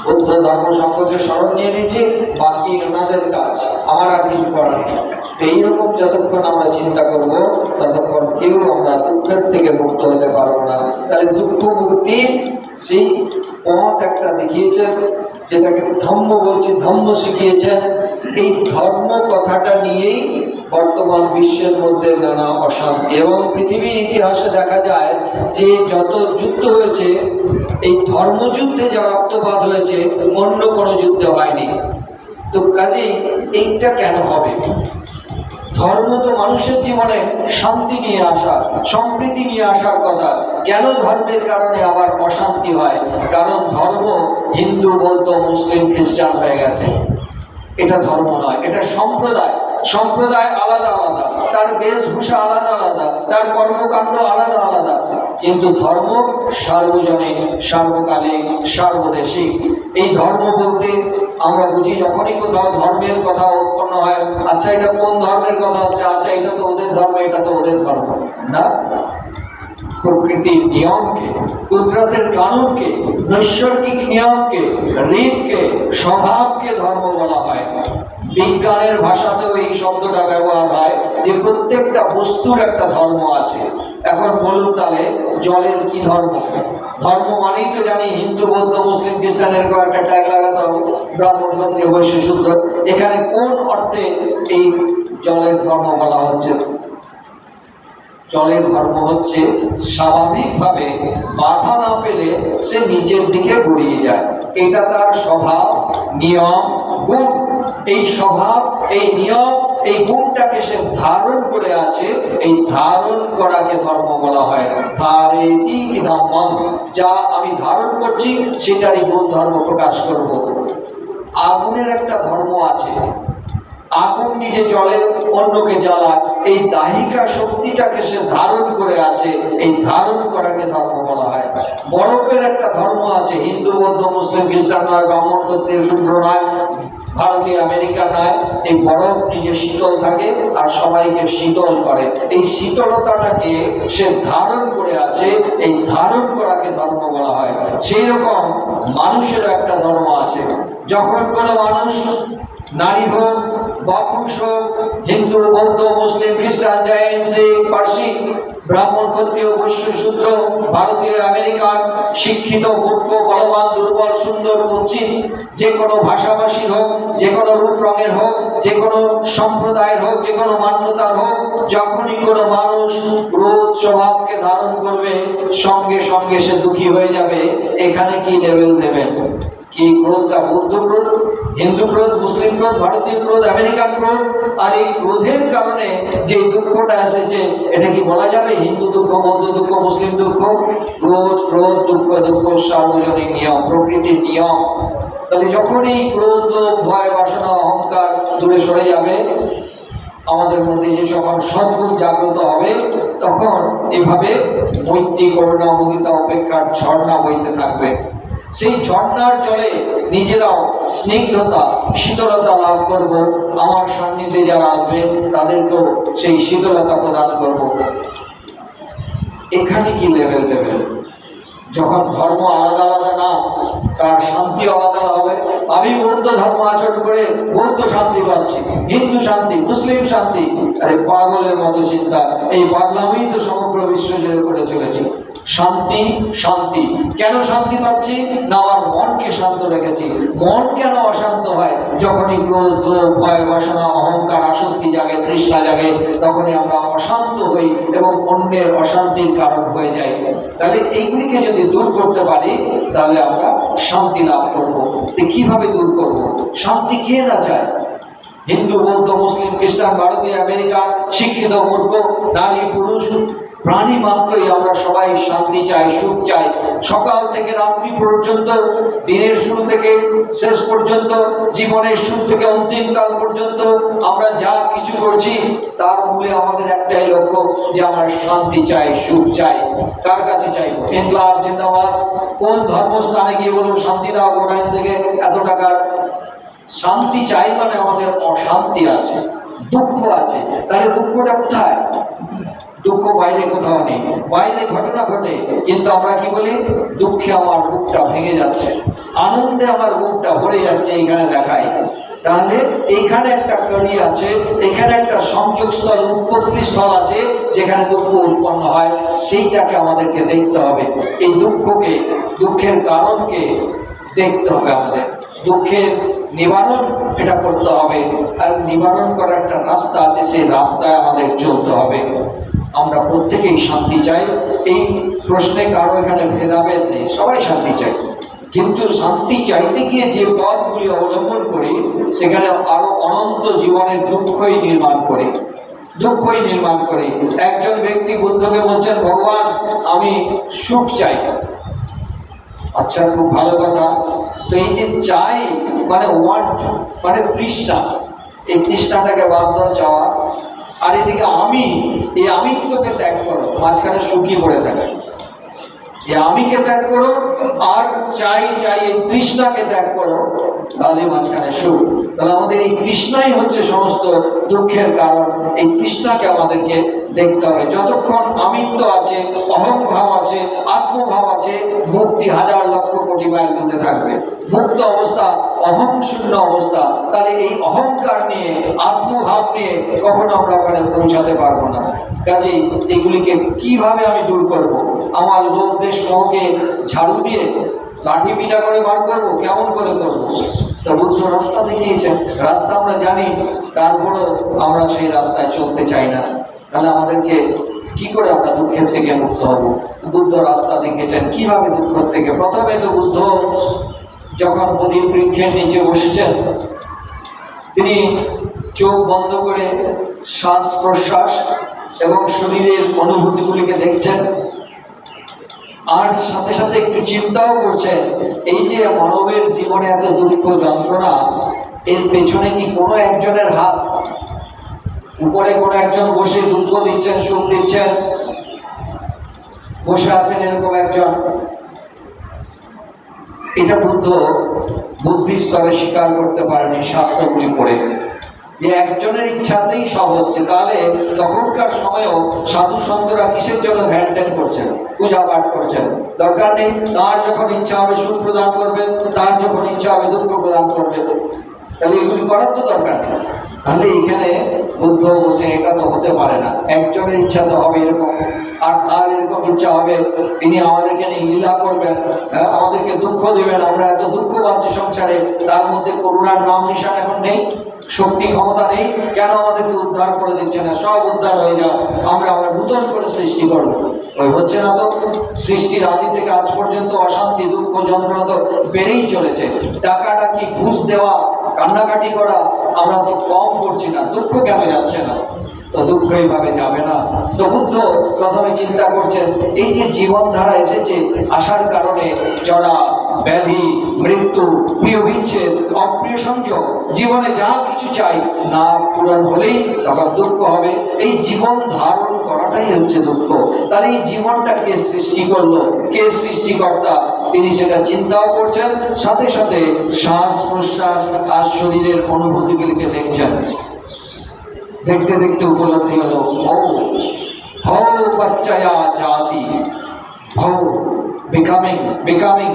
বুদ্ধ ধর্ম সম্পর্কে স্মরণ নিয়ে নিয়েছি, বাকি ওনাদের কাজ, আমার আর কিছু করার নেই। এইরকম যতক্ষণ আমরা চিন্তা করব ততক্ষণ কেউ আমরা দুঃখের থেকে মুক্ত হতে পারবো না। তাহলে দুঃখ মুক্তির সেই পথ একটা দেখিয়েছেন, যেটাকে ধম্ম বলছে, ধম্ম শিখিয়েছেন। এই ধর্ম কথাটা নিয়েই বর্তমান বিশ্বের মধ্যে নানা অশান্তি, এবং পৃথিবীর ইতিহাসে দেখা যায় যে যত যুদ্ধ হয়েছে, এই ধর্মযুদ্ধে যা রক্তপাত হয়েছে অন্য কোনো যুদ্ধ হয়নি। তো কাজেই এইটা কেন হবে? ধর্ম তো মানুষের জীবনে শান্তি নিয়ে আসা, সম্প্রীতি নিয়ে আসার কথা। কেন ধর্মের কারণে আবার অশান্তি হয়? কারণ ধর্ম হিন্দু বলতো মুসলিম খ্রিস্টান হয়ে গেছে। এটা ধর্ম নয়, এটা সম্প্রদায়। সম্প্রদায় আলাদা আলাদা, তার বেশভূষা আলাদা আলাদা, তার কর্মকাণ্ড আলাদা আলাদা, কিন্তু ধর্ম সার্বজনীন, সার্বকালিক, সার্বদেশিক। এই ধর্ম বলতে আমরা বুঝি যখনই কোথাও ধর্মের কথা উৎপন্ন হয়, আচ্ছা এটা কোন ধর্মের কথা হচ্ছে, আচ্ছা এটা তো ওদের ধর্ম, এটা তো ওদের ধর্ম না। প্রকৃতির নিয়মকে, কুদরতের কানুনকে, নৈসর্গিক নিয়মকে, রীতকে, স্বভাবকে ধর্ম বলা হয়। বিজ্ঞানের ভাষাতেও এই শব্দটা ব্যবহার হয় যে প্রত্যেকটা বস্তুর একটা ধর্ম আছে। এখন বলুন তাহলে জলের কি ধর্ম? ধর্ম মানেই তো জানি হিন্দু, বৌদ্ধ, মুসলিম, খ্রিস্টান, এরকম একটা ট্যাগ লাগাতে হবে, ব্রাহ্মণ, ক্ষত্রিয়, বৈশ্য, শূদ্র। এখানে কোন অর্থে এই জলের ধর্ম বলা হচ্ছে? জলের ধর্ম হচ্ছে স্বাভাবিকভাবে বাধা না পেলে সে নিচের দিকে গড়িয়ে যায়। এটা তার স্বভাব, নিয়ম, গুণ। এই স্বভাব, এই নিয়ম, এই গুণটাকে সে ধারণ করে আছে। এই ধারণ করাকে ধর্ম বলা হয়। ধারেতি ধম্মম, যা আমি ধারণ করছি সেটারই গুণ ধর্ম প্রকাশ করব। আগুনের একটা ধর্ম আছে। আগুন নিজে জ্বলে, অন্যকে জ্বালায়। এই দাহিকা শক্তিটাকে সে ধারণ করে আছে। এই ধারণ করাকে ধর্ম বলা হয়। বরফের একটা ধর্ম আছে। হিন্দু, বৌদ্ধ, মুসলিম, খ্রিস্টান নয়, ব্রাহ্মণ, ক্ষত্রিয়, শূদ্র নয়, ভারতীয়, আমেরিকা নয়। এই বরফ নিজে শীতল থাকে আর সবাইকে শীতল করে। এই শীতলতাটাকে সে ধারণ করে আছে। এই ধারণ করাকে ধর্ম বলা হয়। সেই রকম মানুষেরও একটা ধর্ম আছে। যখন কোনো মানুষ, নারী হোক বা পুরুষ হোক, হিন্দু, বৌদ্ধ, মুসলিম, খ্রিস্টান, জৈন, শিখ, পার্সি, ব্রাহ্মণ, ক্ষত্রিয়, বৈশ্য, শূদ্র, ভারতীয়, আমেরিকান, শিক্ষিত, মূর্খ, বলবান, দুর্বল, সুন্দর, কুৎসিত, যে কোনো ভাষাভাষীর হোক, যে কোনো রূপ রঙের হোক, যে কোনো সম্প্রদায়ের হোক, যে কোনো মান্যতার হোক, যখনই কোনো মানুষ ক্রোধ স্বভাবকে ধারণ করবে, সঙ্গে সঙ্গে সে দুঃখী হয়ে যাবে। এখানে কি লেভেল দেবেন? কি ক্রোধটা? বৌদ্ধ ক্রোধ, হিন্দু ক্রোধ, মুসলিম ক্রোধ, ভারতীয় ক্রোধ, আমেরিকান ক্রোধ। আর এই ক্রোধের কারণে যে দুঃখটা এসেছে, এটা কি বলা যাবে হিন্দু দুঃখ, বৌদ্ধ দুঃখ, মুসলিম দুঃখ? ক্রোধ, ক্রোধ, দুঃখ, দুঃখ সার্বজনীন নিয়ম, প্রকৃতির নিয়ম। তাহলে যখন এই ক্রোধ, লোভ, ভয়, বাসনা, অহংকার দূরে সরে যাবে, আমাদের মধ্যে যে সকল সদ্গুণ জাগ্রত হবে, তখন এইভাবে মৈত্রী, করুণা, মুদিতা, অপেক্ষার ঝর্ণা বইতে থাকবে। সেই ঝর্ণার জলে নিজেরাও স্নিগ্ধতা, শীতলতা লাভ করব। আমার সান্নিধ্যে যারা আসবে তাদেরকেও সেই শীতলতা প্রদান করব। এখানে কি লেভেল দেবেন? যখন ধর্ম আলাদা আলাদা না, তার শান্তি আলাদা হবে। আমি বৌদ্ধ ধর্ম আচরণ করে বৌদ্ধ শান্তি পাচ্ছি, হিন্দু শান্তি, মুসলিম শান্তি। আরে পাগলের মতো চিন্তা। এই পাগলামি তো সমগ্র বিশ্ব জুড়ে করে চলেছি। শান্তি, শান্তি। কেন শান্তি পাচ্ছি? না আমার মনকে শান্ত রেখেছি। মন কেন অশান্ত হয়? যখনই ক্রোধ, লোভ, ভয়, বাসনা, অহংকার, আসক্তি জাগে, তৃষ্ণা জাগে, তখনই আমরা অশান্ত হই এবং অন্যের অশান্তির কারণ হয়ে যাই। তাহলে এইগুলিকে যদি দূর করতে পারি, তাহলে আমরা শান্তি লাভ করবো। কিভাবে দূর করব? শান্তি কে না চায়? হিন্দু, বৌদ্ধ, মুসলিম, খ্রিস্টান, ভারতীয়, আমেরিকান, শিক্ষিত, মূর্খ, নারী, পুরুষ, প্রাণী মাত্রই আমরা সবাই শান্তি চাই, সুখ চাই। সকাল থেকে রাত্রি পর্যন্ত, দিনের শুরু থেকে শেষ পর্যন্ত, জীবনের শুরু থেকে অন্তিম কাল পর্যন্ত আমরা যা কিছু করছি তার মূলে আমাদের একটাই লক্ষ্য, যে আমরা শান্তি চাই, সুখ চাই। কার কাছে চাইবো? ইনকলাব জিন্দাবাদ। কোন ধর্মস্থানে গিয়ে বলবো শান্তি দাও, গোটাইন থেকে এত টাকার? শান্তি চাই মানে আমাদের অশান্তি আছে, দুঃখ আছে। তাহলে দুঃখটা কোথায়? দুঃখ বাইরে কোথাও নেই। বাইরে ঘটনা ঘটে, কিন্তু আমরা কি বলি? দুঃখে আমার বুকটা ভেঙে যাচ্ছে, আনন্দে আমার বুকটা ভরে যাচ্ছে, এইখানে দেখাই। তাহলে এইখানে একটা কড়ি আছে, এখানে একটা সংযোগস্থল, উৎপত্তি স্থল আছে, যেখানে দুঃখ উৎপন্ন হয়। সেইটাকে আমাদেরকে দেখতে হবে। এই দুঃখকে, দুঃখের কারণকে দেখতে হবে আমাদের। দুঃখের নিবারণ এটা করতে হবে, আর নিবারণ করার একটা রাস্তা আছে, সেই রাস্তায় আমাদের চলতে হবে। আমরা প্রত্যেকেই শান্তি চাই। এই প্রশ্নে কারো এখানে ভেদাভেদ নেই, সবাই শান্তি চাই। কিন্তু শান্তি চাইতে গিয়ে যে পথগুলি অবলম্বন করি, সেখানে আরো অনন্ত জীবনের দুঃখই নির্মাণ করি, দুঃখই নির্মাণ করি। একজন ব্যক্তি বুদ্ধকে বলছেন, ভগবান আমি সুখ চাই। আচ্ছা, খুব ভালো কথা। তো এই যে চাই মানে ওয়ান্ট, মানে তৃষ্ণা, এই তৃষ্ণাটাকে বাদ দাও, চাওয়া। আর এদিকে আমি, এই আমিত্বকে ত্যাগ করো, মাঝখানে সুখী পড়ে থাকে। যে আমিকে ত্যাগ করো আর চাই এই তৃষ্ণাকে ত্যাগ করো, তাহলে মাঝখানে সুখ। তাহলে আমাদের এই তৃষ্ণাই হচ্ছে সমস্ত দুঃখের কারণ। এই তৃষ্ণাকে আমাদেরকে দেখতে হবে। যতক্ষণ আমিত্ব আছে, অহংভাব আছে, আত্মভাব আছে, মুক্তি হাজার লক্ষ কোটি মাইল দূরে থাকবে। মুক্ত অবস্থা, অহং শূন্য অবস্থা। তাহলে এই অহংকার নিয়ে, আত্মভাব নিয়ে কখনো আমরা ওখানে পৌঁছাতে পারবো না। কাজেই এগুলিকে কিভাবে আমি দূর করব? আমার লোভ দেশ মোহকে ঝাড়ু দিয়ে লাঠি পিটা করে বার করবো? কেমন করে করবো? তা বুদ্ধ রাস্তা দেখিয়েছেন। রাস্তা আমরা জানি, তারপরেও আমরা সেই রাস্তায় চলতে চাই না। তাহলে আমাদেরকে কি করে আমরা দুঃখের থেকে মুক্ত হব? বুদ্ধ রাস্তা দেখিয়েছেন কিভাবে দুঃখ থেকে। প্রথমে তো বুদ্ধ যখন বোধির বৃক্ষের নিচে বসেছেন, তিনি চোখ বন্ধ করে শ্বাস প্রশ্বাস এবং শরীরের অনুভূতিগুলিকে দেখছেন, আর সাথে সাথে একটু চিন্তাও করছেন, এই যে মানবের জীবনে এত দুঃখ যন্ত্রণা, এর পেছনে কি কোনো একজনের হাত? উপরে কোনো একজন বসে দুঃখ দিচ্ছেন, সুখ দিচ্ছেন, বসে আছেন এরকম একজন। এটা বুদ্ধি স্তরে স্বীকার করতে পারেনি শাস্ত্রগুলি পড়ে, যে একজনের ইচ্ছাতেই সব হচ্ছে। তাহলে তখনকার সময়েও সাধু সন্তরা কিসের জন্য ধ্যান ধ্যান করছেন, পূজা পাঠ করছেন? দরকার নেই। তার যখন ইচ্ছা হবে সুখ প্রদান করবেন, তার যখন ইচ্ছা হবে দুঃখ প্রদান করবেন। তাহলে এগুলি করার তো দরকার নেই। তাহলে এখানে বুদ্ধ বলছে এটা তো হতে পারে না। একজনের ইচ্ছা তো হবে এরকম, আর তার এরকম ইচ্ছা হবে তিনি আমাদেরকে নিয়ে লীলা করবেন, আমাদেরকে দুঃখ দেবেন। আমরা এত দুঃখ পাচ্ছি সংসারে, তার মধ্যে করুণার নাম নিশান এখন নেই, শক্তি ক্ষমতা নেই। কেন আমাদেরকে উদ্ধার করে দিচ্ছে না? সব উদ্ধার হয়ে যাও, আমরা নূতন করে সৃষ্টি করবো। ওই হচ্ছে না তো। সৃষ্টির আদি থেকে আজ পর্যন্ত অশান্তি, দুঃখ, যন্ত্রণা তো বেড়েই চলেছে। ডাকাডাকি, ঘুষ দেওয়া, কান্নাকাটি করা আমরা তো কম করছি না। দুঃখ কেন যাচ্ছে না? তো দুঃখ এইভাবে যাবে না। তো বুদ্ধ প্রথমে চিন্তা করছেন, এই যে জীবনধারা এসেছে, আসার কারণে জরা, ব্যাধি, মৃত্যু, প্রিয় বিচ্ছেদ, অপ্রিয় সংযোগ, জীবনে যা কিছু চাই না পূরণ হলেই তখন দুঃখ হবে। এই জীবন ধারণ করাটাই হচ্ছে দুঃখ। তাহলে এই জীবনটা কে সৃষ্টি করলো? কে সৃষ্টিকর্তা? তিনি সেটা চিন্তাও করছেন, সাথে সাথে শ্বাস প্রশ্বাস আর শরীরের অনুভূতিগুলিকে দেখছেন। দেখতে দেখতে উপলব্ধি হলো, ভব বাচ্চায়া জাতি, ভব বিকামিং,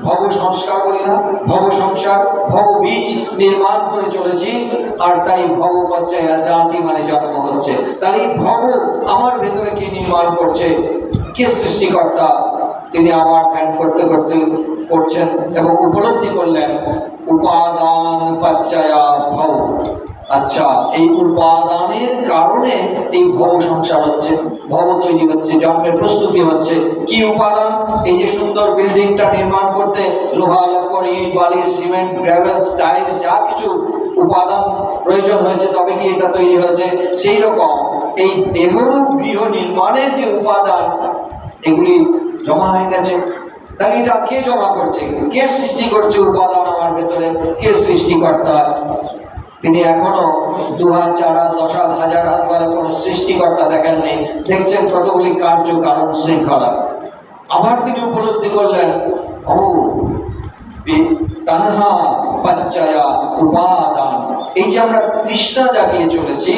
ভব সংস্কার বলি না, ভব সংসার, ভব বীজ নির্মাণ করে চলেছি, আর তাই ভব বাচ্চায়া জাতি মানে জন্ম হচ্ছে। তাই ভব আমার ভেতরে কে নির্মাণ করছে? কে সৃষ্টিকর্তা? তিনি আমার ধ্যান করতে করতে করছেন এবং উপলব্ধি করলেন, উপাদান বাচ্চায়া ভব। আচ্ছা, এই উপাদানের কারণে এই ভব সংসার হচ্ছে, ভব তৈরি হচ্ছে, জন্মের প্রস্তুতি হচ্ছে। কি উপাদান? এই যে সুন্দর বিল্ডিংটা নির্মাণ করতে লোহা, লক্কর, ইট, বালি, সিমেন্ট, গ্রাভেলস, টাইলস যা কিছু উপাদান প্রয়োজন হয়েছে তবে কি এটা তৈরি হয়েছে। সেই রকম এই দেহ গৃহ নির্মাণের যে উপাদান, এগুলি জমা হয়ে গেছে। তাহলে এটা কে জমা করছে? কে সৃষ্টি করছে উপাদান আমার ভেতরে? কে সৃষ্টিকর্তা? তিনি এখনো 2 হাত, 4 হাত, 10 হাত, 1000 হাত বলে কোনো সৃষ্টিকর্তা দেখেননি। দেখছেন কতগুলি কার্য কারণ শৃঙ্খলা। আবার তিনি উপলব্ধি করলেন, তানহা বাচ্চায়া উপাদান। এই যে আমরা তৃষ্ণা জাগিয়ে চলেছি,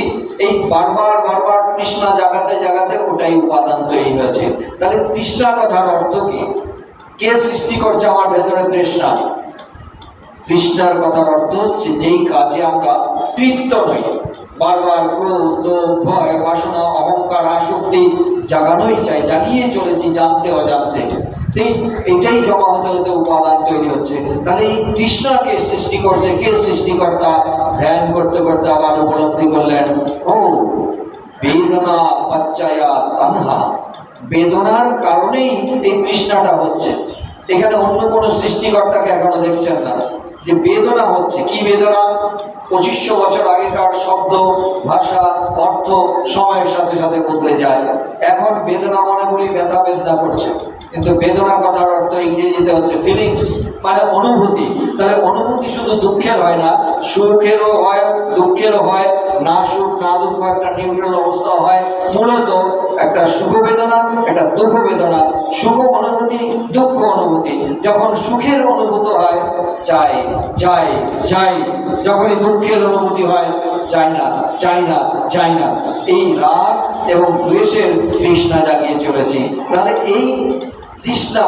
এই বারবার তৃষ্ণা জাগাতে জাগাতে ওটাই উপাদান তৈরি হয়েছে। তাহলে তৃষ্ণা কথার অর্থ কি? কে সৃষ্টি করছে আমার ভেতরে তৃষ্ণা? তৃষ্ণার কথার অর্থ হচ্ছে যেই কাজে আমরা তৃপ্ত নই, বারবার ক্রোধ, লোভ, ভয়, বাসনা, অহংকার, আসক্তি জাগানোই চাই, জাগিয়ে চলেছি জানতে অজান্তে। এটাই জমা হতে হতে উপাদান তৈরি হচ্ছে। তাহলে এই তৃষ্ণাকে সৃষ্টি করছে কে? সৃষ্টিকর্তা। ধ্যান করতে করতে আবার উপলব্ধি করলেন, বেদনা বাচ্চায়া তানহা। বেদনার কারণেই এই তৃষ্ণাটা হচ্ছে। এখানে অন্য কোনো সৃষ্টিকর্তাকে এখনো দেখছেন না। যে বেদনা হচ্ছে, কি বেদনা? 2500 বছর আগেকার শব্দ, ভাষা, অর্থ সময়ের সাথে সাথে বদলে যায়। এখন বেদনা মনে করি ব্যথা বেদনা করছে, কিন্তু বেদনা কথার অর্থ ইংরেজিতে হচ্ছে ফিলিংস, মানে অনুভূতি। তাহলে অনুভূতি শুধু দুঃখের হয় না, সুখেরও হয়, দুঃখেরও হয়। না সুখ না দুঃখ, একটা নিউট্রাল অবস্থা হয়। মূলত একটা সুখ বেদনা, একটা দুঃখ বেদনা। সুখ অনুভূতি, দুঃখ অনুভূতি। যখন সুখের অনুভূতি হয় চাই চাই চাই, যখনই দুঃখের অনুভূতি হয় চাই না চাই না চাই না। এই রাগ এবং দ্বেষের তৃষ্ণা জাগিয়ে চলেছি। তাহলে এই তৃষ্ণা,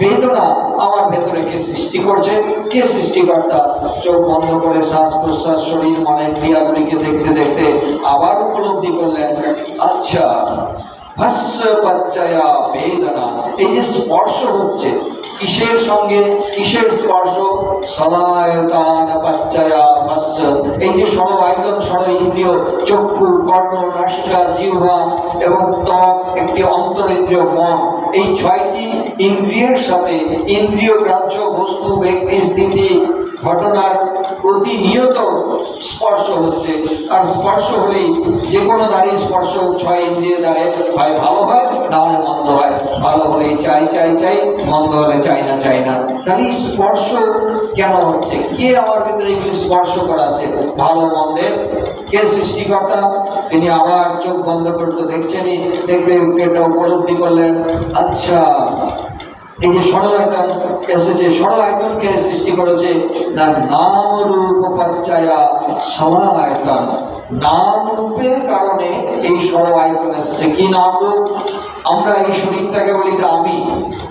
বেদনা আমার ভেতরে কে সৃষ্টি করছে? কে সৃষ্টিকর্তা? চোখ বন্ধ করে শ্বাস প্রশ্বাস, শরীর মনের ক্রিয়াগুলিকে দেখতে দেখতে আবার উপলব্ধি করলেন, আচ্ছা ভাষ্য পাচ্চায়া বেদনা। এই যে স্পর্শ হচ্ছে, কিসের সঙ্গে কিসের স্পর্শ? সলায়তান পাচ্চায়া ভাষ্য। এই যে ষড় আয়তন, ষড় ইন্দ্রিয়, চক্ষু, কর্ণ, নাসিকা, জিহ্বা এবং ত্বক, একটি অন্তরিন্দ্রিয় মন, এই 6টি ইন্দ্রিয়ের সাথে ইন্দ্রিয় গ্রাহ্য বস্তু, ব্যক্তি, স্থিতি, ঘটনার প্রতিনিয়ত স্পর্শ হচ্ছে। আর স্পর্শ হলেই যে কোনো দাঁড়িয়ে স্পর্শ 6 ইন্দ্রিয়ের দ্বারে হয় ভালো হয়, না হলে মন্দ হয়। ভালো হলে চাই চাই চাই, মন্দ হলে চাই না চাই না। তাহলে স্পর্শ কেন হচ্ছে? কে আমার ভিতরে এগুলি স্পর্শ করাচ্ছে? ভালো মন্দের কে সৃষ্টিকর্তা? তিনি আবার চোখ বন্ধ করতে দেখছেনই, দেখতে এটা উপলব্ধি করলেন, আচ্ছা এই যে ষড় আয়তন এসেছে, ষড় আয়তনকে সৃষ্টি করেছে না নাম রূপ পাচ্চায়া সমায়তন। নাম রূপের কারণে এই ষড় আয়তন এসেছে। কি নাম রূপ? আমরা এই শরীরটাকে বলি এটা আমি,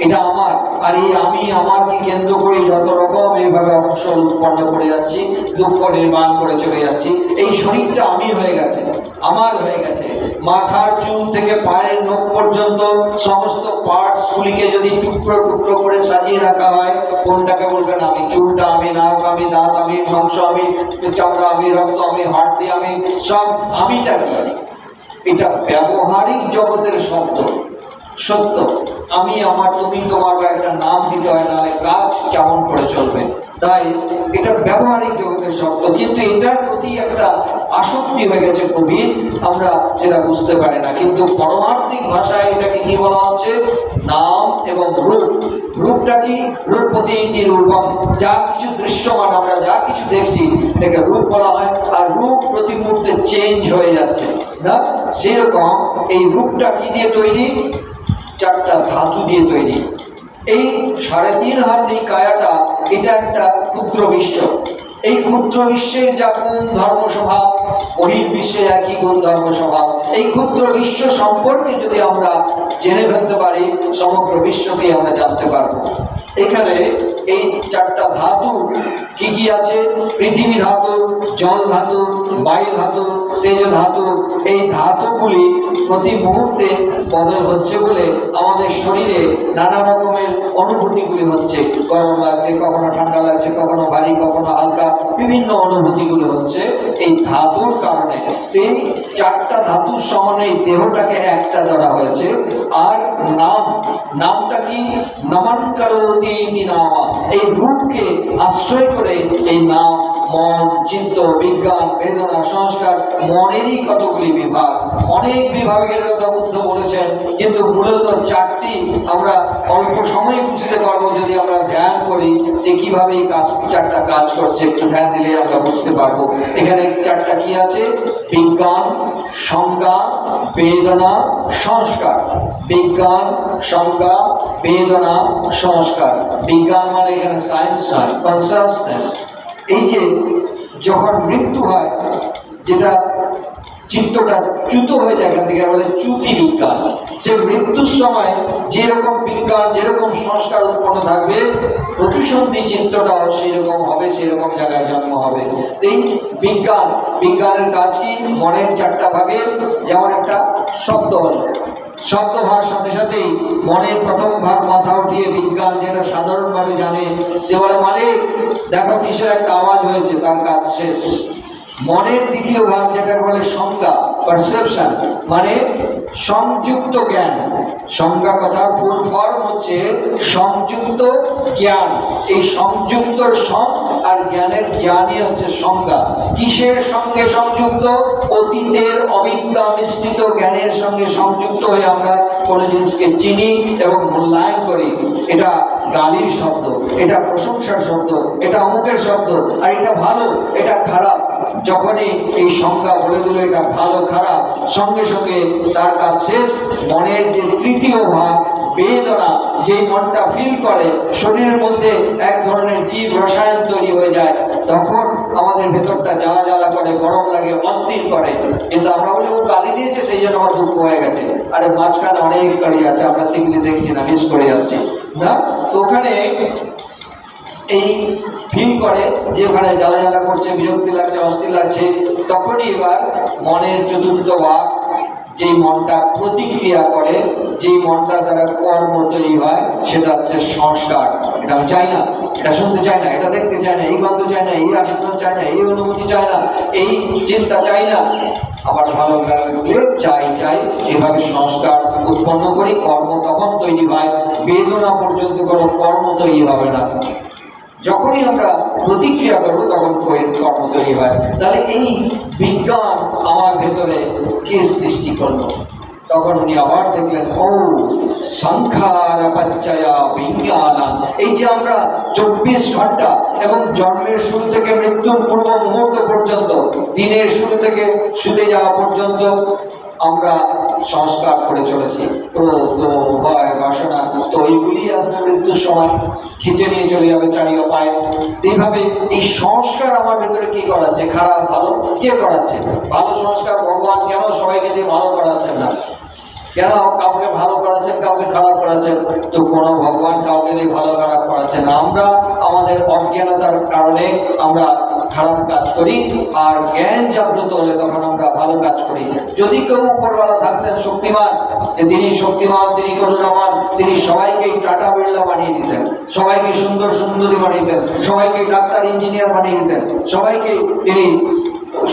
এটা আমার। আর এই আমি আমাকে কেন্দ্র করে যত রকম এইভাবে অংশ উৎপন্ন করে যাচ্ছি, দুঃখ নির্মাণ করে চলে যাচ্ছি। এই শরীরটা আমি হয়ে গেছে, আমার হয়ে গেছে। মাথার চুল থেকে পায়ের নখ পর্যন্ত সমস্ত পার্টসগুলিকে যদি টুকরো টুকরো করে সাজিয়ে রাখা হয়, কোনটাকে বলবেন আমি? চুলটা আমি, নাক আমি, দাঁত আমি, মাংস আমি, চামড়া আমি, রক্ত আমি, হাড় আমি, সব আমিটা কি? এটা ব্যবহারিক জগতের শব্দ, সত্য। আমি আমার, তুমি তোমার একটা নাম দিতে হয়, নাহলে কাজ কেমন করে চলবে। তাই এটা ব্যবহারিক জগতের শব্দ, কিন্তু এটার প্রতি একটা আসক্তি হয়ে গেছে গভীর, আমরা সেটা বুঝতে পারি না। কিন্তু পরমার্থিক ভাষায় এটাকে কি বলা হচ্ছে? নাম এবং রূপ। রূপটা কি? রূপ প্রতীতি রূপম। যা কিছু দৃশ্যমান, আমরা যা কিছু দেখছি এটাকে রূপ বলা হয়। আর রূপ প্রতি মুহূর্তে চেঞ্জ হয়ে যাচ্ছে না, সেরকম এই রূপটা কি দিয়ে তৈরি? 4টা ধাতু দিয়ে তৈরি। এই 3.5 হাত এই কায়াটা, এটা একটা ক্ষুদ্র বিশ্ব। এই ক্ষুদ্র বিশ্বের যা গুণ ধর্ম স্বভাব, বহির্বিশ্বে একই গুণ ধর্ম স্বভাব। এই ক্ষুদ্র বিশ্ব সম্পর্কে যদি আমরা জেনে ফেলতে পারি, সমগ্র বিশ্বকে আমরা জানতে পারবো। এখানে এই 4টা ধাতু কি কি আছে? পৃথিবী ধাতু, জল ধাতু, বায়ু ধাতু, তেজ ধাতু। এই ধাতুগুলি প্রতি মুহূর্তে বদল হচ্ছে বলে আমাদের শরীরে নানা রকমের অনুভূতিগুলি হচ্ছে। গরম লাগছে, কখনো ঠান্ডা লাগছে, কখনো ভারী, কখনো হালকা, বিভিন্ন অনুভূতিগুলো হচ্ছে এই ধাতুর কারণে। এই 4টা ধাতুর সমানে দেহটাকে একটা ধরা হয়েছে। আর নাম, নামটা কি? নামাঙ্কারতি নামা। এই রূপকে আশ্রয় করে এই নাম, মন, চিত্ত, বিজ্ঞান, বেদনা, সংস্কার, মনেরই কতগুলি বিভাগ। অনেক বিভাগের কথা বুদ্ধ বলেছেন, কিন্তু মূলত 4টি আমরা অল্প সময়ে বুঝতে পারবো যদি আমরা ধ্যান করি যে কিভাবে এই 4টা কাজ করছে। একটু ধ্যান দিলে আমরা বুঝতে পারবো। এখানে 4টা কি আছে? বিজ্ঞান, সংজ্ঞা, বেদনা, সংস্কার। বিজ্ঞান, সংজ্ঞা, বেদনা, সংস্কার। বিজ্ঞান মানে এখানে সায়েন্স নয়, কনসাসনেস। এই যে যখন মৃত্যু হয়, যেটা চিত্তটা চ্যুত হয়ে যায়, এখান থেকে বলে চ্যুতি বিজ্ঞান। সে মৃত্যুর সময় যেরকম বিজ্ঞান, যেরকম সংস্কার উৎপন্ন থাকবে, প্রতিসন্ধি চিত্তটাও সেই রকম হবে, সেরকম জায়গায় জন্ম হবে। এই বিজ্ঞান, বিজ্ঞানের কাজ কি? মনের 4টা ভাগে, যেমন একটা শব্দ হলো, শব্দ হওয়ার সাথে সাথেই মনের প্রথম ভাগ মাথা উঠিয়ে বিজ্ঞান যেটা সাধারণভাবে জানে, সে বলে মালিক দেখো কিসের একটা আওয়াজ হয়েছে, তার কাজ শেষ। মনের দ্বিতীয় ভাগ যেটাকে বলে সংজ্ঞা, পারসেপশন, মানে সংযুক্ত জ্ঞান। সংজ্ঞা কথার ফুল ফর্ম হচ্ছে সংযুক্ত জ্ঞান। এই সংযুক্ত সং আর জ্ঞানের জ্ঞানই হচ্ছে সংজ্ঞা। কিসের সঙ্গে সংযুক্ত? অতীতের অবিদ্যা মিশ্রিত জ্ঞানের সঙ্গে সংযুক্ত হয়ে আমরা কোনো জিনিসকে চিনি এবং মূল্যায়ন করি। এটা গালির শব্দ, এটা প্রশংসার শব্দ, এটা অমুকের শব্দ, আর এটা ভালো, এটা খারাপ। যখনই এই সংজ্ঞা বলে দিল এটা ভালো খারাপ, সঙ্গে সঙ্গে তার কাজ শেষ। মনের যে তৃতীয় ভাগ বেদনা, যে মনটা ফিল করে শরীরের মধ্যে এক ধরনের জীব রসায়ন তৈরি হয়ে যায়, তখন আমাদের ভেতরটা জ্বালা জ্বালা করে, গরম লাগে, অস্থির করে। কিন্তু আমরা বলি ও গালি দিয়েছে সেই জন্য আমার দুঃখ হয়ে গেছে। আরে মাঝখানে অনেক গাড়ি আছে, আমরা সেগুলি দেখছি না, মিস করে যাচ্ছি না। তো ওখানে এই ফিল করে যে ওখানে জ্বালা জ্বালা করছে, বিরক্তি লাগছে, অস্থির লাগছে, তখনই এবার মনের চতুর্থ ভাগ, যে মনটা প্রতিক্রিয়া করে, যে মনটা দ্বারা কর্ম তৈরি হয়, সেটা হচ্ছে সংস্কার। এটা আমি চাই না, এটা শুনতে চাই না, এটা দেখতে চাই না, এই গন্ধ চাই না, এই আশীর্বাদ চাই না, এই অনুভূতি চাই না, এই চিন্তা চাই না, আবার ভালো লাগলে চাই চাই। এভাবে সংস্কার উৎপন্ন করি, কর্ম তখন তৈরি হয়। বেদনা পর্যন্ত কোনো কর্ম তৈরি হবে না। যখনই আমরা প্রতিক্রিয়া করবো তখন কর্ম তৈরি হয়। তাহলে এই বিজ্ঞান আমার ভেতরে কে সৃষ্টি করলো? তখন উনি আবার দেখলেন, ও সংখ্যারাপাচ্ছয়া বিজ্ঞানা। এই যে আমরা 24 ঘন্টা এবং জন্মের শুরু থেকে মৃত্যুর পূর্ব মুহূর্ত পর্যন্ত, দিনের শুরু থেকে শুতে যাওয়া পর্যন্ত আমরা সংস্কার করে চলেছি। ক্রোধ, ভয়, বাসনা, তো এইগুলি আসবে মৃত্যুর সময়, খিচে নিয়ে চলে যাবে চারিও পায়। এইভাবে এই সংস্কার আমার ভেতরে কি করাচ্ছে? খারাপ ভালো কে করাচ্ছে? ভালো সংস্কার ভগবান কেন সবাইকে যে ভালো করাচ্ছেন না? কেন কাউকে ভালো করাচ্ছেন, কাউকে খারাপ করাচ্ছেন? তো কোনো ভগবান কাউকে দিয়ে ভালো খারাপ করাচ্ছেন না। আমরা আমাদের অজ্ঞানতার কারণে আমরা খারাপ কাজ করি, আর জ্ঞান জাগ্রত হলে তখন আমরা ভালো কাজ করি। যদি কেউ উপরওয়ালা থাকতেন শক্তিমান, যে তিনি শক্তিমান, তিনি করুণাবান, তিনি সবাইকে টাটা বিড়লা বানিয়ে দিতেন, সবাইকে সুন্দর সুন্দরী বানিয়ে দিতেন, সবাইকে ডাক্তার ইঞ্জিনিয়ার বানিয়ে দিতেন, সবাইকে তিনি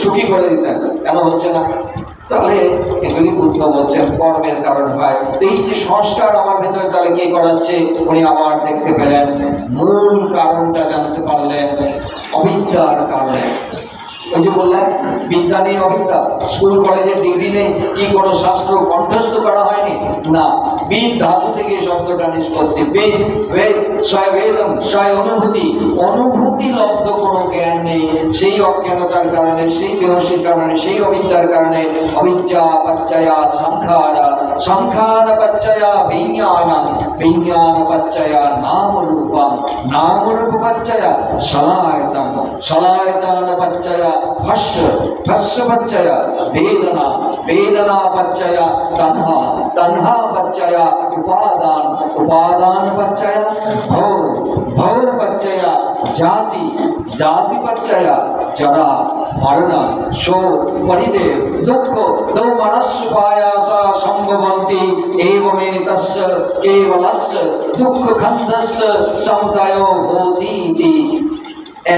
সুখী করে দিতেন। কেন হচ্ছে না? তাহলে এগুলি বুদ্ধ বলছেন কর্মের কারণ হয়। তো এই যে সংস্কার আমার ভেতরে তাহলে কে করাচ্ছে? উনি আবার দেখতে পেলেন, মূল কারণটা জানতে পারলেন, অবিদ্যার কারণে। ওই যে বললাম বিদ্যা নেই, অবিদ্যা। স্কুল কলেজের ডিগ্রি নেই, কি কোনো শাস্ত্র কণ্ঠস্থ করা হয়নি? না, বিদ ধাতু থেকে শব্দটা নিষ্পত্তি। বেদম সয় অনুভূতি, অনুভূতি লব্ধ কোনো জ্ঞান নেই। সেই অজ্ঞানতার কারণে, সেই বেহসির কারণে, সেই অবিদ্যার কারণে অবিদ্যা পাচ্ছয়া সংখারা, সংখারা পাচ্ছয়া বিজ্ঞানম, বিজ্ঞান পাচ্ছয়া নাম রূপম, নাম রূপ পাচ্ছয়া সলায়তম, সলায়তন পাচ্ছয়া ভাষ্য, ভাষ্য পাচ্ছয়া বেদনা, বেদনা পাচ্ছয়া তন্হা, তন্হা পাচ্ছয়া উপাদান, উপাদান পাচ্ছয়া ভব, ভব পাচ্ছয়া জাতি, জাতি পাচ্ছয়া জরা মরণ শোক পরিদেব দুঃখ দৌমনস্যুপায়াসা সম্ভবন্তি এবমেতস্য কেবলস্য দুঃখ খন্দস্য সমুদায় ভূতিতি।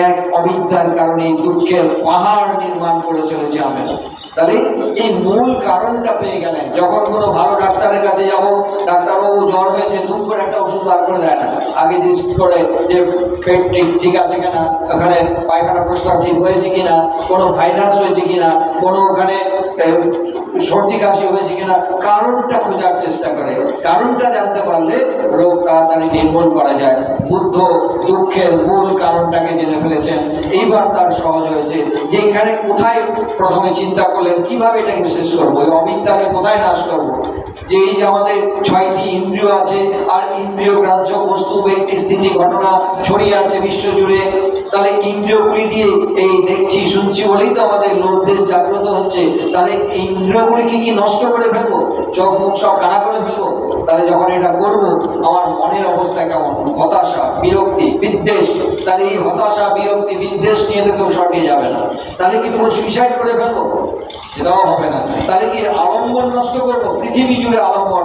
এক অবিদ্যার কারণে দুঃখের পাহাড় নির্মাণ করে চলেছে আমরা। তাহলে এই মূল কারণটা পেয়ে গেলেন। যখন কোনো ভালো ডাক্তারের কাছে যাব, ডাক্তারবাবু জ্বর হয়েছে, দুঃখ করে একটা ওষুধ বার করে দেয় না, আগে রিস্ক করে যে পেট ঠিক আছে কিনা, ওখানে পায়খানা প্রস্রাব ঠিক হয়েছে কিনা, কোনো ভাইরাস হয়েছে কিনা, কোনো ওখানে সর্দি কাশি হয়েছে কিনা, কারণটা খোঁজার চেষ্টা করে। কারণটা জানতে পারলে রোগ তাড়াতাড়ি নির্মূল করা যায়। বুদ্ধ দুঃখের মূল কারণটাকে জেনে ফেলেছেন। এইবার তার সহজ হয়েছে যে এখানে কোথায় প্রথমে চিন্তা করলেন কিভাবে এটাকে শেষ করবো, এই অবিদ্যাকে কোথায় নাশ করবো। যে এই যে আমাদের 6টি ইন্দ্রিয় আছে, আর ইন্দ্রিয় গ্রাহ্য বস্তু, ব্যক্তি, স্থিতি, ঘটনা ছড়িয়ে আছে বিশ্ব জুড়ে। তাহলে ইন্দ্রিয়গুলি দিয়ে এই দেখছি শুনছি বলেই তো আমাদের লোভ দেশ জাগ্রত হচ্ছে। তাহলে ইন্দ্রিয়গুলিকে কি নষ্ট করে ফেলবো, চোখ মুখ সব কানা করে ফেলবো? তাহলে যখন এটা করবো আমার মনের অবস্থা কেমন? হতাশা, বিরক্তি, বিদ্বেষ। তাহলে এই হতাশা, বিরক্তি, বিদ্বেষ নিয়ে তো কেউ স্বর্গে যাবে না। তাহলে কি কোনো সুইসাইড করে ফেলবো? সেটাও হবে না। তাহলে কি আলম্বন নষ্ট করবো? পৃথিবী জুড়ে আলম্বন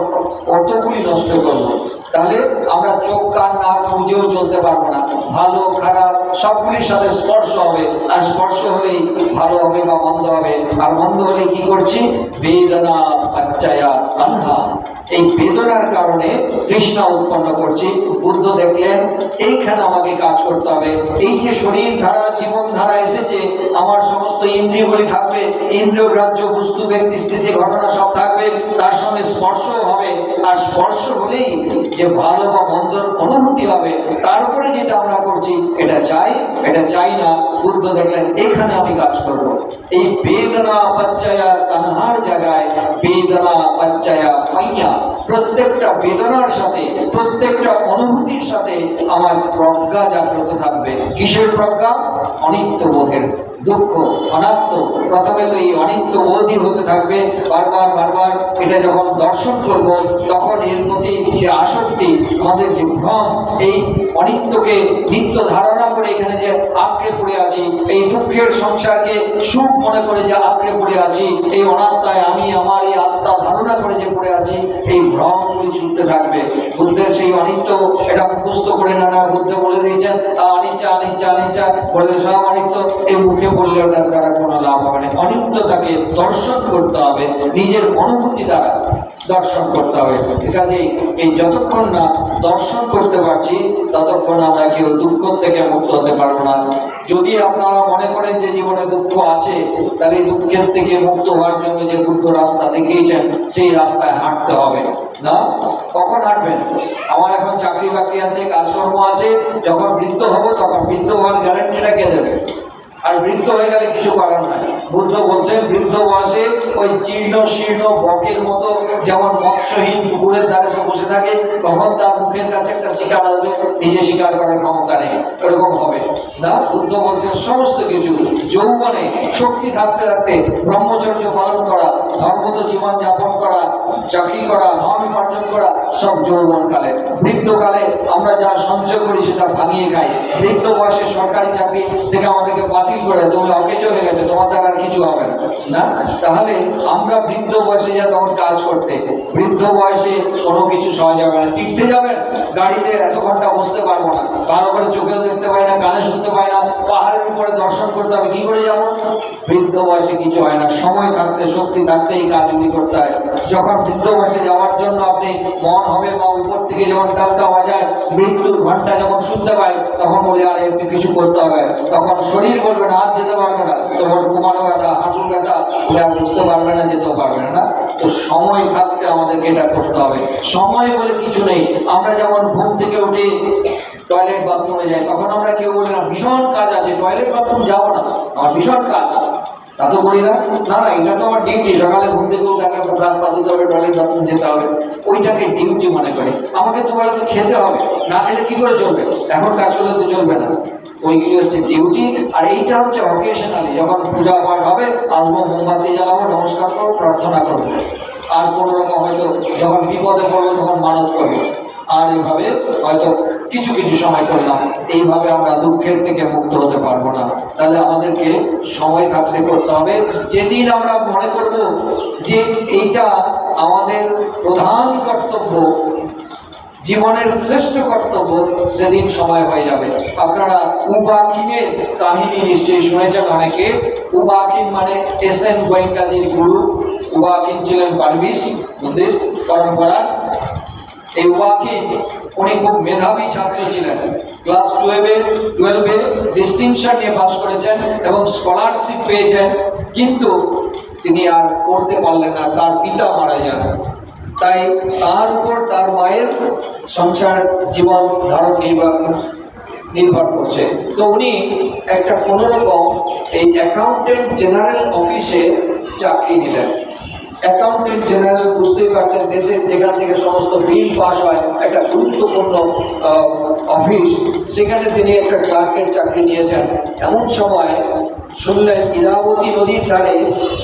কতগুলি নষ্ট করবো। তাহলে আমরা চোখ কান নাক বুঝেও চলতে পারবো না। ভালো খারাপ সবগুলির সাথে স্পর্শ হবে, আর স্পর্শ হলেই ভালো হবে বা মন্দ হবে, আর মন্দ হলে কি করছি? বেদনা পাচ্চায়া তান্হা, এই বেদনার কারণে তৃষ্ণা উৎপন্ন করছি। বুদ্ধ দেখলেন এইখানে আমাকে কাজ করতে হবে। এই যে শরীর ধারা জীবন ধারা এসেছে, আমার সমস্ত ইন্দ্রিয়গুলি থাকবে, ইন্দ্রিয় গ্রাহ্য বস্তু ব্যক্তি স্থিতি ঘটনা সব থাকবে, তার সঙ্গে স্পর্শও হবে, আর স্পর্শ হলেই যে ভালো বা মন্দর অনুভূতি হবে। তারপরে যেটা আমরা করছি এটা চাই এটা চাই না, বুদ্ধ দেখলেন এখানে আমি কাজ করব। এই বেদনা পাচ্চায়া তানহার জায়গায় বেদনা পাচ্চায়া পাইয়া, প্রত্যেকটা বেদনার সাথে প্রত্যেকটা অনুভূতির সাথে আমার প্রজ্ঞা জাগ্রত থাকবে। কিসের প্রজ্ঞা? অনিত্য বোধের। দুঃখ অনাত্ম, প্রথমে তো এই অনিত্য বোধই হতে থাকবে বারবার বারবার। এটা যখন দর্শন করব তখন এর প্রতি যে আসক্তি, আমাদের যে ভ্রম, এই অনিত্যকে নিত্য ধারণা করে এখানে যে আঁকড়ে পড়ে আছি, এই দুঃখের সংসারকে সুখ মনে করে যে আঁকড়ে পড়ে আছি, এই অনাত্মায় আমি আমার এই আত্মা ধারণা করে যে পড়ে আছি, এই ভ্রমগুলি ছুটতে থাকবে। বুদ্ধের সেই অনিত্য এটা মুখস্থ করে না, বুদ্ধ বলে দিয়েছেন অনিচ্ছা অনিচ্ছা অনিচ্ছা বলে সব অনিত্য, এই মুখে বললে ওটার দ্বারা কোনো লাভ হবে না। অনিত্যতাকে দর্শন করতে হবে, নিজের অনুভূতি দ্বারা দর্শন করতে হবে। কাজেই এই যতক্ষণ না দর্শন করতে পারছি ততক্ষণ আমরা কেউ দুঃখ থেকে মুক্ত হতে পারবো না। যদি আপনারা মনে করেন যে জীবনে দুঃখ আছে, তাহলে এই দুঃখের থেকে মুক্ত হওয়ার জন্য যে বুদ্ধ রাস্তা দেখিয়েছেন সেই রাস্তায় হাঁটতে হবে না। কখন হাঁটবেন? আমার এখন চাকরি বাকরি আছে, কাজকর্ম আছে, যখন বৃদ্ধ হব তখন বৃদ্ধ হওয়ার গ্যারান্টিটা কে দেবে? আর বৃদ্ধ হয়ে গেলে কিছু করার নাই। বুদ্ধ বলছেন বৃদ্ধ বয়সে ওই জীর্ণ শীর্ণ বকের মতো যেমন মৎস্যহীন পুকুরের ধারে সে বসে থাকে, তখন তার মুখের কাছে একটা শিকার আসবে, নিজে শিকার করার ক্ষমতা নেই, এরকম হবে না। বুদ্ধ বলছেন সমস্ত কিছু যৌবনে শক্তি থাকতে থাকতে ব্রহ্মচর্য পালন করা, ধর্মত জীবন যাপন করা, চাকরি করা, ধন উপার্জন করা, সব যৌবনকালে। বৃদ্ধকালে আমরা যা সঞ্চয় করি সেটা ভাঙিয়ে খাই। বৃদ্ধ বয়সে সরকারি চাকরি থেকে আমাদেরকে বাতিল করে তুমি অকেজ হয়ে গেছে, তোমার দ্বারা আর কিছু হবে না। তাহলে আমরা বৃদ্ধ বয়সে যা তখন কাজ করতে, বৃদ্ধ বয়সে কোনো কিছু সহজ হবে না। তীর্থে যাবেন, গাড়িতে এত ঘন্টা বসতে পারবো না, ভালো করে চোখেও দেখতে পাই না, কানে শুনতে পাই না, পাহাড়ের উপরে দর্শন করতে হবে, কি করে যাবো? বৃদ্ধ বয়সে কিছু হয় না, সময় থাকতে শক্তি থাকতে এই কাজগুলি করতে হয়। যখন বৃদ্ধ বয়সে যাওয়ার জন্য আপনি মন হবে বা উপর থেকে যখন ডাক্তার বাজায় মৃত্যুর ঘন্টা যখন শুনতে পাই, তখন বলে আর একটু কিছু করতে হবে, তখন শরীর বলবে না আজ যেতে পারবে না, তোমার কুমারও ব্যথা, হাঁটুর ব্যথা, বলে আর বুঝতে পারবে না, যেতেও পারবে না। তো সময় থাকতে আমাদেরকে এটা করতে হবে। সময় বলে কিছু নেই। আমরা যেমন ঘুম থেকে উঠে টয়লেট বাথরুমে যাই, তখন আমরা কেউ বলি না ভীষণ কাজ আছে, টয়লেট বাথরুম যাবো না, আমার ভীষণ কাজ, তা তো করি না। না না, এটা তো আমার ডিউটি, সকালে ঘুম থেকে উঠাকে গাছ পাতাতে হবে, টয়লেট বাথরুম যেতে হবে, ওইটাকে ডিউটি মনে করে। আমাকে তোমার তো খেতে হবে, না খেলে কি করে চলবে? এখন কাজ করলে তো চলবে না, ওইগুলি হচ্ছে ডিউটি। আর এইটা হচ্ছে অকেশনালি, যখন পূজা পাঠ হবে আসবো, মোমবাতি জ্বালাবো, নমস্কার করবো, প্রার্থনা করবো, আর কোনো রকম হয়তো যখন বিপদে পড়বো তখন মানত করবো, আর এইভাবে হয়তো কিছু কিছু সময় করলাম। এইভাবে আমরা দুঃখের থেকে মুক্ত হতে পারবো না। তাহলে আমাদেরকে সময় থাকতে করতে হবে। যেদিন আমরা মনে করব যে এইটা আমাদের প্রধান কর্তব্য, জীবনের শ্রেষ্ঠ কর্তব্য, সেদিন সময় হয়ে যাবে। আপনারা উবাখিনের কাহিনী নিশ্চয়ই শুনেছেন অনেকে। উবাখিন মানে এস.এন. গোয়েঙ্কাজির গুরু। উবাখিন ছিলেন বার্মিজ বুদ্ধিস্ট পরম্পরা। এই উবাখিন উনি খুব মেধাবী ছাত্র ছিলেন। ক্লাস 12-এ ডিস্টিংশন নিয়ে পাস করেছেন এবং স্কলারশিপ পেয়েছেন, কিন্তু তিনি আর পড়তে পারলেন না, তার পিতা মারা যান। তাই তার উপর তার মায়ের সংসার জীবন ধারণ নির্ভর করছে। তো উনি একটা কোনোরকম এই অ্যাকাউন্টেন্ট জেনারেল অফিসে চাকরি নিলেন। অ্যাকাউন্টেন্ট জেনারেল বুঝতেই পারছেন, দেশের যেখান থেকে সমস্ত বিল পাস হয়, একটা গুরুত্বপূর্ণ অফিস, সেখানে তিনি একটা ক্লার্কের চাকরি নিয়েছেন। এমন সময় শুনলেন ইরাবতী নদীর ধারে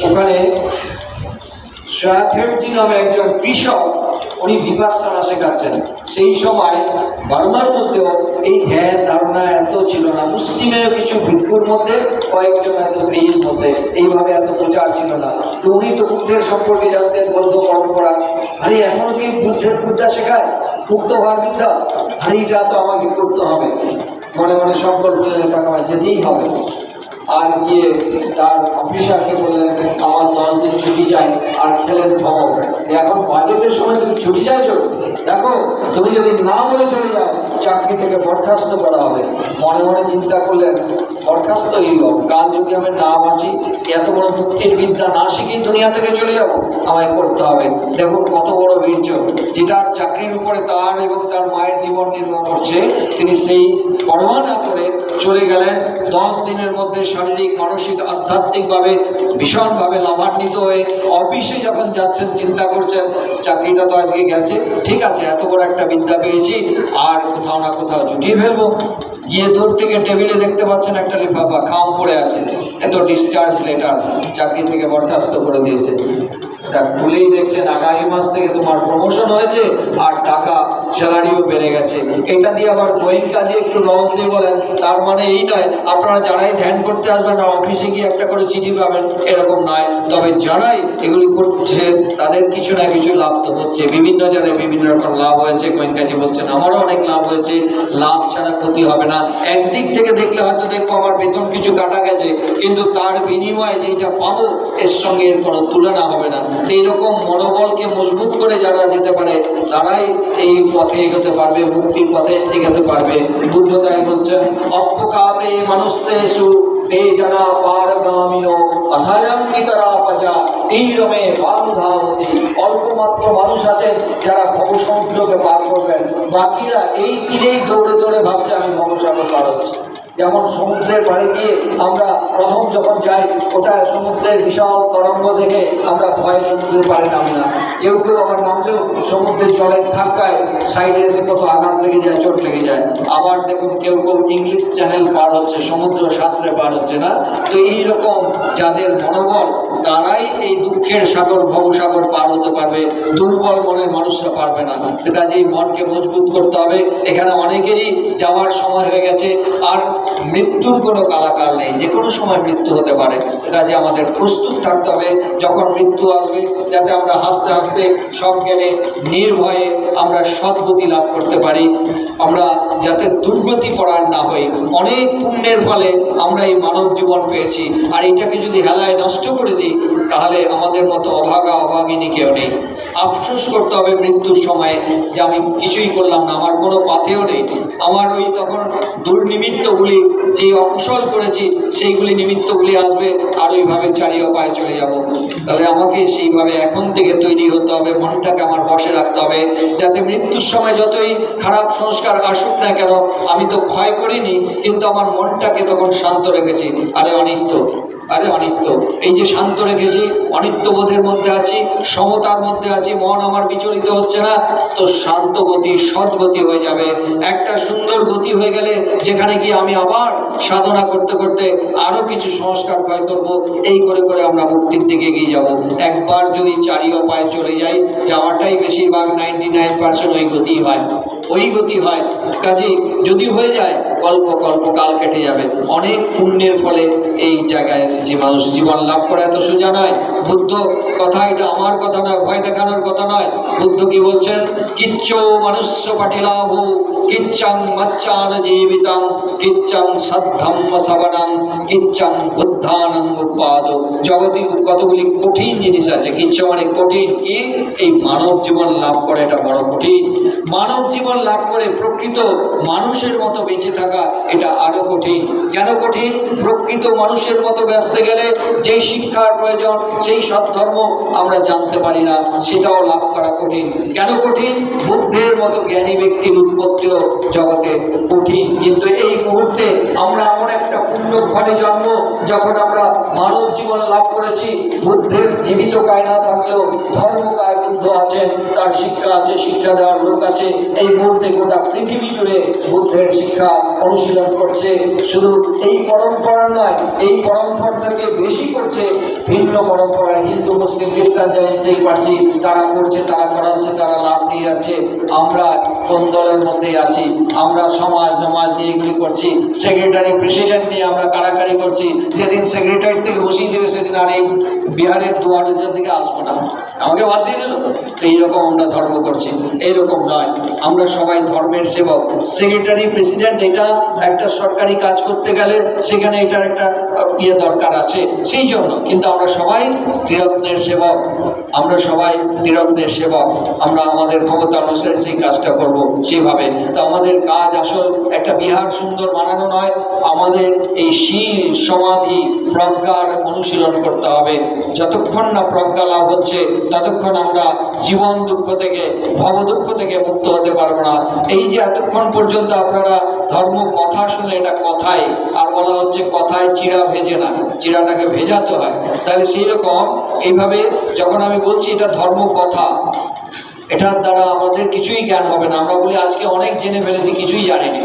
ওখানে শ্রাথেরজি নামে একজন কৃষক, উনি বিপাশনা শেখাচ্ছেন। সেই সময় বার্মার মধ্যেও এই ধ্যান ধারণা এত ছিল না, মুসলিমের কিছু ভিক্ষুর মধ্যে, কয়েকজন এত প্রিয়ের মধ্যে এইভাবে এত প্রচার ছিল না। তো উনি তো বুদ্ধের সম্পর্কে জানতেন, বৌদ্ধ পরম্পরা, আরে এখনো কি বুদ্ধের পূজা শেখায়? উক্তভার বিদ্যা, এইটা তো আমাকে করতে হবে। মনে মনে সংকল্প নিলেন টাকা যেতেই হবে। আর গিয়ে তার অফিসারকে বললেন আমার 10 দিন ছুটি চাই। আর খেলেন ধমক, এখন বাজেটের সময় তুমি ছুটি চাইছো, দেখো তুমি যদি না বলে চলে যাও চাকরি থেকে বরখাস্ত করা হবে। মনে মনে চিন্তা করলেন বরখাস্ত এই হোক, কাল যদি আমি না বাঁচি, এত বড় মুক্তির বিদ্যা না শিখেই দুনিয়া থেকে চলে যাব, আমায় করতে হবে। দেখুন কত বড় বীর্য, যেটা চাকরির উপরে তার এবং তার মায়ের জীবন নির্বাহ করছে, তিনি সেই পরোয়া না করে চলে গেলেন। 10 দিনের মধ্যে শারীরিক, মানসিক, আধ্যাত্মিকভাবে ভীষণভাবে লাভান্বিত হয়ে অফিসে যখন যাচ্ছেন চিন্তা করছেন চাকরিটা তো আজকে গেছে, ঠিক আছে এত বড় একটা বিদ্যা পেয়েছি, আর কোথাও না কোথাও জুটিয়ে ফেলবো। গিয়ে দূর থেকে টেবিলে দেখতে পাচ্ছেন একটা লিফাফা খাম পড়ে আছে, এত ডিসচার্জ লেটার, চাকরি থেকে বরখাস্ত করে দিয়েছে। খুলেই দেখছেন আগামী মাস থেকে তোমার প্রমোশন হয়েছে আর টাকা স্যালারিও বেড়ে গেছে। এটা দিয়ে আবার গোয়েঙ্কা দিয়ে একটু রস দিয়ে বলেন, তার মানে এই নয় আপনারা যারাই ধ্যান করতে আসবেন আর অফিসে গিয়ে একটা করে চিঠি পাবেন, এরকম নয়। তবে যারাই এগুলি করছে তাদের কিছু না কিছু লাভ তো হচ্ছে, বিভিন্ন জায়গায় বিভিন্ন রকম লাভ হয়েছে। গোয়েঙ্কাজি বলছেন আমারও অনেক লাভ হয়েছে, লাভ ছাড়া ক্ষতি হবে না। একদিক থেকে দেখলে হয়তো দেখবো আমার বেতন কিছু কাটা গেছে, কিন্তু তার বিনিময়ে যেটা পাবো এর সঙ্গে এর কোনো তুলনা হবে না। এইরকম মনোবলকে মজবুত করে যারা যেতে পারে তারাই এই পথে এগোতে পারবে, মুক্তির পথে এগোতে পারবে। বুদ্ধ তাই বলছেন অপকাতে মানুষেষু তে জানা পারগামিনো অথায়ঙ্কিতরা পজা তীরমে বামধাবতি। অল্পমাত্র মানুষ আছেন যারা ভবসমুদ্রকে পার করবেন, বাকিরা এই তীরেই দৌড়ে দৌড়ে ভাবছে আমি ভবসাগর পার হচ্ছি। যেমন সমুদ্রের পাড়ে গিয়ে আমরা প্রথম যখন যাই, ওটা সমুদ্রের বিশাল তরঙ্গ দেখে আমরা ভয়ে সমুদ্রের পাড়ে নামি না। কেউ কেউ আবার নামলেও সমুদ্রের জলের ধাক্কায় সাইডে এসে কত আঘাত লেগে যায়, চোট লেগে যায়। আবার দেখুন কেউ কেউ ইংলিশ চ্যানেল পার হচ্ছে, সমুদ্র সাঁতরে পার হচ্ছে না। তো এইরকম যাদের মনোবল, তারাই এই দুঃখের সাগর ভবসাগর পার হতে পারবে, দুর্বল মনের মানুষরা পারবে না। কাজেই মনকে মজবুত করতে হবে। এখানে অনেকেরই যাওয়ার সময় হয়ে গেছে, আর মৃত্যুর কোনো কালাকাল নেই, যে কোনো সময় মৃত্যু হতে পারে। কাজে আমাদের প্রস্তুত থাকতে হবে যখন মৃত্যু আসবে, যাতে আমরা হাসতে হাসতে সজ্ঞানে নির্ভয়ে আমরা সদ্গতি লাভ করতে পারি, আমরা যাতে দুর্গতি পরায়ণ না হই। অনেক পুণ্যের ফলে আমরা এই মানব জীবন পেয়েছি, আর এটাকে যদি হেলায় নষ্ট করে দিই তাহলে আমাদের মতো অভাগা অভাগিনী কেউ নেই। আফসোস করতে হবে মৃত্যুর সময়ে যে আমি কিছুই করলাম না, আমার কোনো পাথেও নেই, আমার ওই তখন দুর্নিমিত্তগুলি যে অকুশল করেছি সেইগুলি নিমিত্তগুলি আসবে, আর ওইভাবে চারিয়ে পায়ে চলে যাব। তাহলে আমাকে সেইভাবে এখন থেকে তৈরি হতে হবে, মনটাকে আমার বসে রাখতে হবে, যাতে মৃত্যুর সময় যতই খারাপ সংস্কার আসুক না কেন আমি তো ক্ষয় করিনি, কিন্তু আমার মনটাকে তখন শান্ত রেখেছি। আরে অনিত্য, এই যে শান্ত রেখেছি, অনিত্যবোধের মধ্যে আছি, সমতার মধ্যে আছি, মন আমার বিচলিত হচ্ছে না, তো শান্ত গতি সদ্গতি হয়ে যাবে। একটা সুন্দর গতি হয়ে গেলে যেখানে গিয়ে আমি আবার সাধনা করতে করতে আরও কিছু সংস্কার ক্ষয় করব, এই করে করে আমরা মুক্তির দিকে এগিয়ে যাব। একবার যদি চারিও পায়ে চলে যাই, যাওয়াটাই বেশিরভাগ 99% ওই গতি হয়। কাজেই যদি হয়ে যায় কল্প কাল কেটে যাবে। অনেক পুণ্যের ফলে এই জায়গায় এসেছি। মানুষ জীবন লাভ করা এত সোজা নয়। বুদ্ধ কথা, এটা আমার কথা নয়, ভয় দেখানোর কথা নয়। বুদ্ধ কি বলছেন? কিচ্ছ মনুষ্য পাটিলাভ কিচ্ছং মচ্চান জীবিতং কিচ্ছং সদ্ধম্ম সবনং কিচ্ছং বুদ্ধানং উপাদ। জগতে কতগুলি কঠিন জিনিস আছে। কিচ্ছ মানে কঠিন। কি? এই মানব জীবন লাভ করা এটা বড় কঠিন। মানব জীবন লাভ করে প্রকৃত মানুষের মতো বেঁচে থাকা এটা আরো কঠিন। কেন কঠিন? প্রকৃত মানুষের মতো বাঁচতে গেলে যেই শিক্ষার প্রয়োজন, সেই সৎধর্ম আমরা জানতে পারি না, সেটাও লাভ করা কঠিন। কেন কঠিন? বুদ্ধের মতো জ্ঞানী ব্যক্তির উৎপত্তিও জগতে কঠিন। কিন্তু এই মুহূর্তে আমরা এমন একটা পূর্ণ ঘরে জন্ম, যখন আমরা মানব জীবন লাভ করেছি। বুদ্ধের জীবিত কায় না থাকলেও ধর্মকায় বুদ্ধ আছেন, তার শিক্ষা আছে, শিক্ষা দেওয়ার লোক আছে। এই মুহূর্তে গোটা পৃথিবী জুড়ে বুদ্ধের শিক্ষা অনুশীলন করছে। শুধু এই পরম্পরা নয়, এই পরম্পরা থেকে বেশি করছে ভিন্ন পরম্পরা। হিন্দু, মুসলিম, খ্রিস্টান, জৈন, শিখ, পার্সি, তারা করছে, তারা করাচ্ছে, তারা লাভ নিয়ে যাচ্ছে। আমরা কোন দলের মধ্যে আছি? আমরা সমাজ নিয়ে এগুলি করছি, সেক্রেটারি প্রেসিডেন্ট নিয়ে আমরা কাড়াকাড়ি করছি। যেদিন সেক্রেটারি থেকে বসিয়ে দেবে সেদিন আর এই বিহারের দুয়ারের দিকে আসবো না, আমাকে বাদ দিয়ে দিল। এইরকম আমরা ধর্ম করছি, এইরকম নয়। আমরা সবাই ধর্মের সেবক। সেক্রেটারি, প্রেসিডেন্ট, এটা একটা সরকারি কাজ করতে গেলে সেখানে এটার একটা দরকার আছে, সেই জন্য। কিন্তু আমরা সবাই ত্রিরত্নের সেবক, আমরা সবাই ত্রিরত্নের সেবক। আমরা আমাদের ক্ষমতা অনুসারে সেই কাজটা করব সেভাবে। তো আমাদের কাজ আসল একটা বিহার সুন্দর বানানো নয়, আমাদের এই শীল, সমাধি, প্রজ্ঞার অনুশীলন করতে হবে। যতক্ষণ না প্রজ্ঞা লাভ হচ্ছে ততক্ষণ আমরা জীবন দুঃখ থেকে, ভব দুঃখ থেকে মুক্ত হতে পারবো না। এই যে এতক্ষণ পর্যন্ত আপনারা ধর্ম কথা শুনে, এটা কথায়, আর বলা হচ্ছে কথায় চিড়া ভেজে না, চিড়াটাকে ভেজাতে হয়। তাহলে সেই রকম এইভাবে যখন আমি বলছি এটা ধর্ম কথা, এটার দ্বারা আমাদের কিছুই জ্ঞান হবে না। আমরা বলি আজকে অনেক জেনে ফেলেছি, কিছুই জানিনি।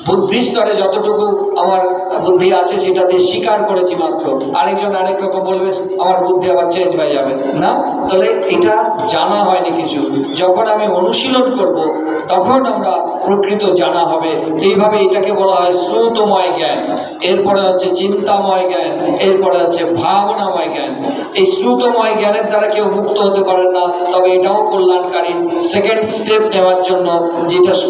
বুদ্ধি স্তরে যতটুকু আমার বুদ্ধি আছে সেটাতে স্বীকার করেছি মাত্র। আরেকজন আরেক রকম বলবে, আমার বুদ্ধি আবার চেঞ্জ হয়ে যাবে না। তাহলে এটা জানা হয়নি কিছু। যখন আমি অনুশীলন করব তখন আমরা প্রকৃত জানা হবে। এইভাবে এটাকে বলা হয় শ্রুতময় জ্ঞান, এরপরে হচ্ছে চিন্তাময় জ্ঞান, এরপরে হচ্ছে ভাবনাময় জ্ঞান। এই শ্রুতময় জ্ঞানের দ্বারা কেউ মুক্ত হতে পারেন না, তবে এটাও কল্যাণকারী। সেকেন্ড স্টেপ নেওয়ার জন্য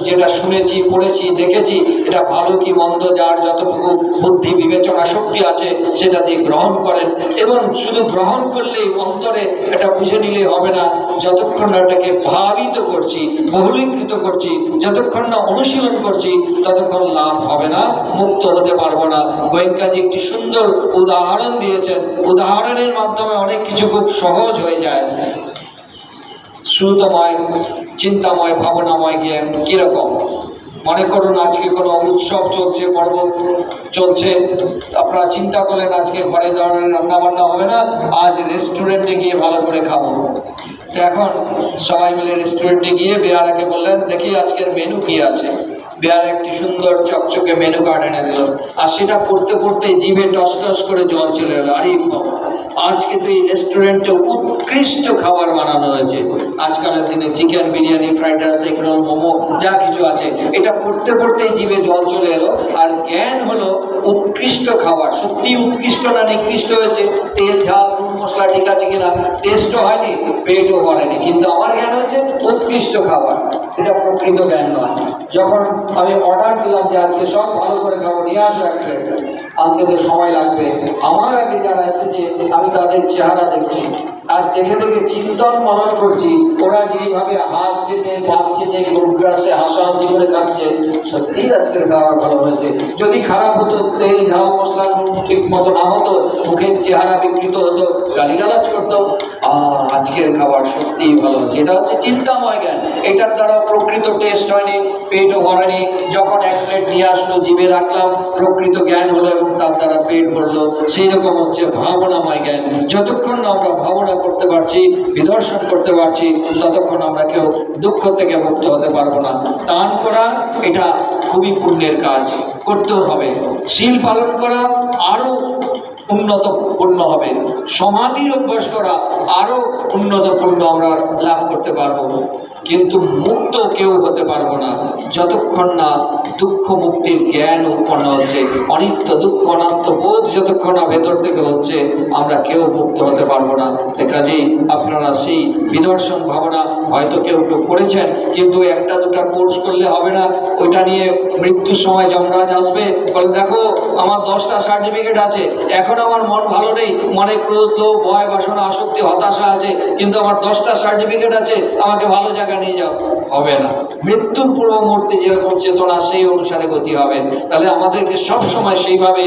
যেটা শুনেছি, পড়েছি, দেখেছি, এটা ভালো কি মন্দ, যার যতটুকু বুদ্ধি বিবেচনা শক্তি আছে সেটা দিয়ে গ্রহণ করেন। এবং শুধু গ্রহণ করলেই অন্তরে এটা বুঝে নিলে হবে না, যতক্ষণ না এটাকে ভাবিত করছি, বহুলীকৃত করছি, যতক্ষণ না অনুশীলন করছি, ততক্ষণ লাভ হবে না, মুক্ত হতে পারবো না। গোয়েঙ্কাজি একটি সুন্দর উদাহরণ দিয়েছেন, উদাহরণের মাধ্যমে অনেক কিছু খুব সহজ হয়ে যায়। শ্রুতময়, চিন্তাময়, ভাবনাময় জ্ঞান কীরকম? মনে করুন আজকে কোনো উৎসব চলছে, পর্ব চলছে, আপনারা চিন্তা করলেন আজকে ঘরে ধরনের রান্নাবান্না হবে না, আজ রেস্টুরেন্টে গিয়ে ভালো করে খাবো। তো এখন সবাই মিলে রেস্টুরেন্টে গিয়ে বেয়ারাকে বললেন, দেখি আজকের মেনু কি আছে। বেয়ারা একটি সুন্দর চকচকে মেনু কার্ড এনে দিল, আর সেটা পড়তে পড়তে জিভে টস টস করে জল চলে এলো। আরে আজকে তো এই রেস্টুরেন্টে উৎকৃষ্ট খাবার বানানো হয়েছে, আজকালের দিনে chicken biryani, fried rice, egg roll, momo, যা কিছু আছে। এটা পড়তে পড়তেই জিভে জল চলে এলো। আর জ্ঞান হলো উৎকৃষ্ট খাবার। সত্যি উৎকৃষ্ট না নিকৃষ্ট হয়েছে, তেল, ঝাল, নুন, মশলা ঠিক আছে কিনা, টেস্টও হয়নি, পেটও ভরেনি, কিন্তু আমার জ্ঞান হয়েছে উৎকৃষ্ট খাবার। এটা প্রকৃত জ্ঞান নয়। যখন আমি অর্ডার দিলাম যে আজকে সব ভালো করে খাবো, নিয়ে আসো একটা, আনতে তো সময় লাগবে। আমার আগে যারা এসেছে আমি তাদের চেহারা দেখছি, আর দেখে দেখে চিন্তন মনন করছি, ওরা যেইভাবে হাত চেটে, পা চেটে, গ্রাসে হাসাহাসি করে খাচ্ছে, সত্যিই আজকের খাবার ভালো হয়েছে। যদি খারাপ হতো, তেল, ঝাল, মশলা ঠিক মতো না হতো, মুখের চেহারা বিকৃত হতো, গালিগালাজ করতো, আজকের খাবার সত্যিই ভালো হয়েছে। এটা হচ্ছে চিন্তাময় জ্ঞান। এটার দ্বারা প্রকৃত টেস্ট হয়নি, পেটও ভরেনি। যখন এক প্লেট নিয়ে আসলো, জিভে রাখলাম, প্রকৃত জ্ঞান হলো এবং তার দ্বারা পেট ভরলো। সেই রকম হচ্ছে ভাবনাময় জ্ঞান। যতক্ষণ না আমরা ভাবনা করতে পারছি, বিদর্শন করতে পারছি, ততক্ষণ আমরা কেউ দুঃখ থেকে মুক্ত হতে পারবো না। দান করা এটা খুবই পুণ্যের কাজ, করতেও হবে। শীল পালন করা আরও উন্নত পূর্ণ হবে। সমাধির অভ্যাস করা আরও উন্নত পূর্ণ আমরা লাভ করতে পারবো। কিন্তু মুক্ত কেউ হতে পারবো না যতক্ষণ না দুঃখ মুক্তির জ্ঞান উৎপন্ন হচ্ছে। অনিত্য, দুঃখ, অনাত্ম বোধ যতক্ষণ না ভেতর থেকে হচ্ছে, আমরা কেউ মুক্ত হতে পারবো না। কাজেই আপনারা সেই বিদর্শন ভাবনা হয়তো কেউ কেউ করেছেন, কিন্তু একটা দুটা কোর্স করলে হবে না। ওইটা নিয়ে মৃত্যুর সময় যমরাজ আসবে, বলে দেখো আমার 10টা সার্টিফিকেট আছে, এখন আমার মন ভালো নেই, মনে ক্রোধ, লোভ, ভয়, বাসনা, আসক্তি, হতাশা আছে, কিন্তু আমার 10টা সার্টিফিকেট আছে, আমাকে ভালো জায়গায় নিয়ে যাও। হবে না। মৃত্যুর পূর্ব মুহূর্তে যেরকম চেতনা, সেই অনুসারে গতি হবে। তাহলে আমাদেরকে সব সময় সেইভাবে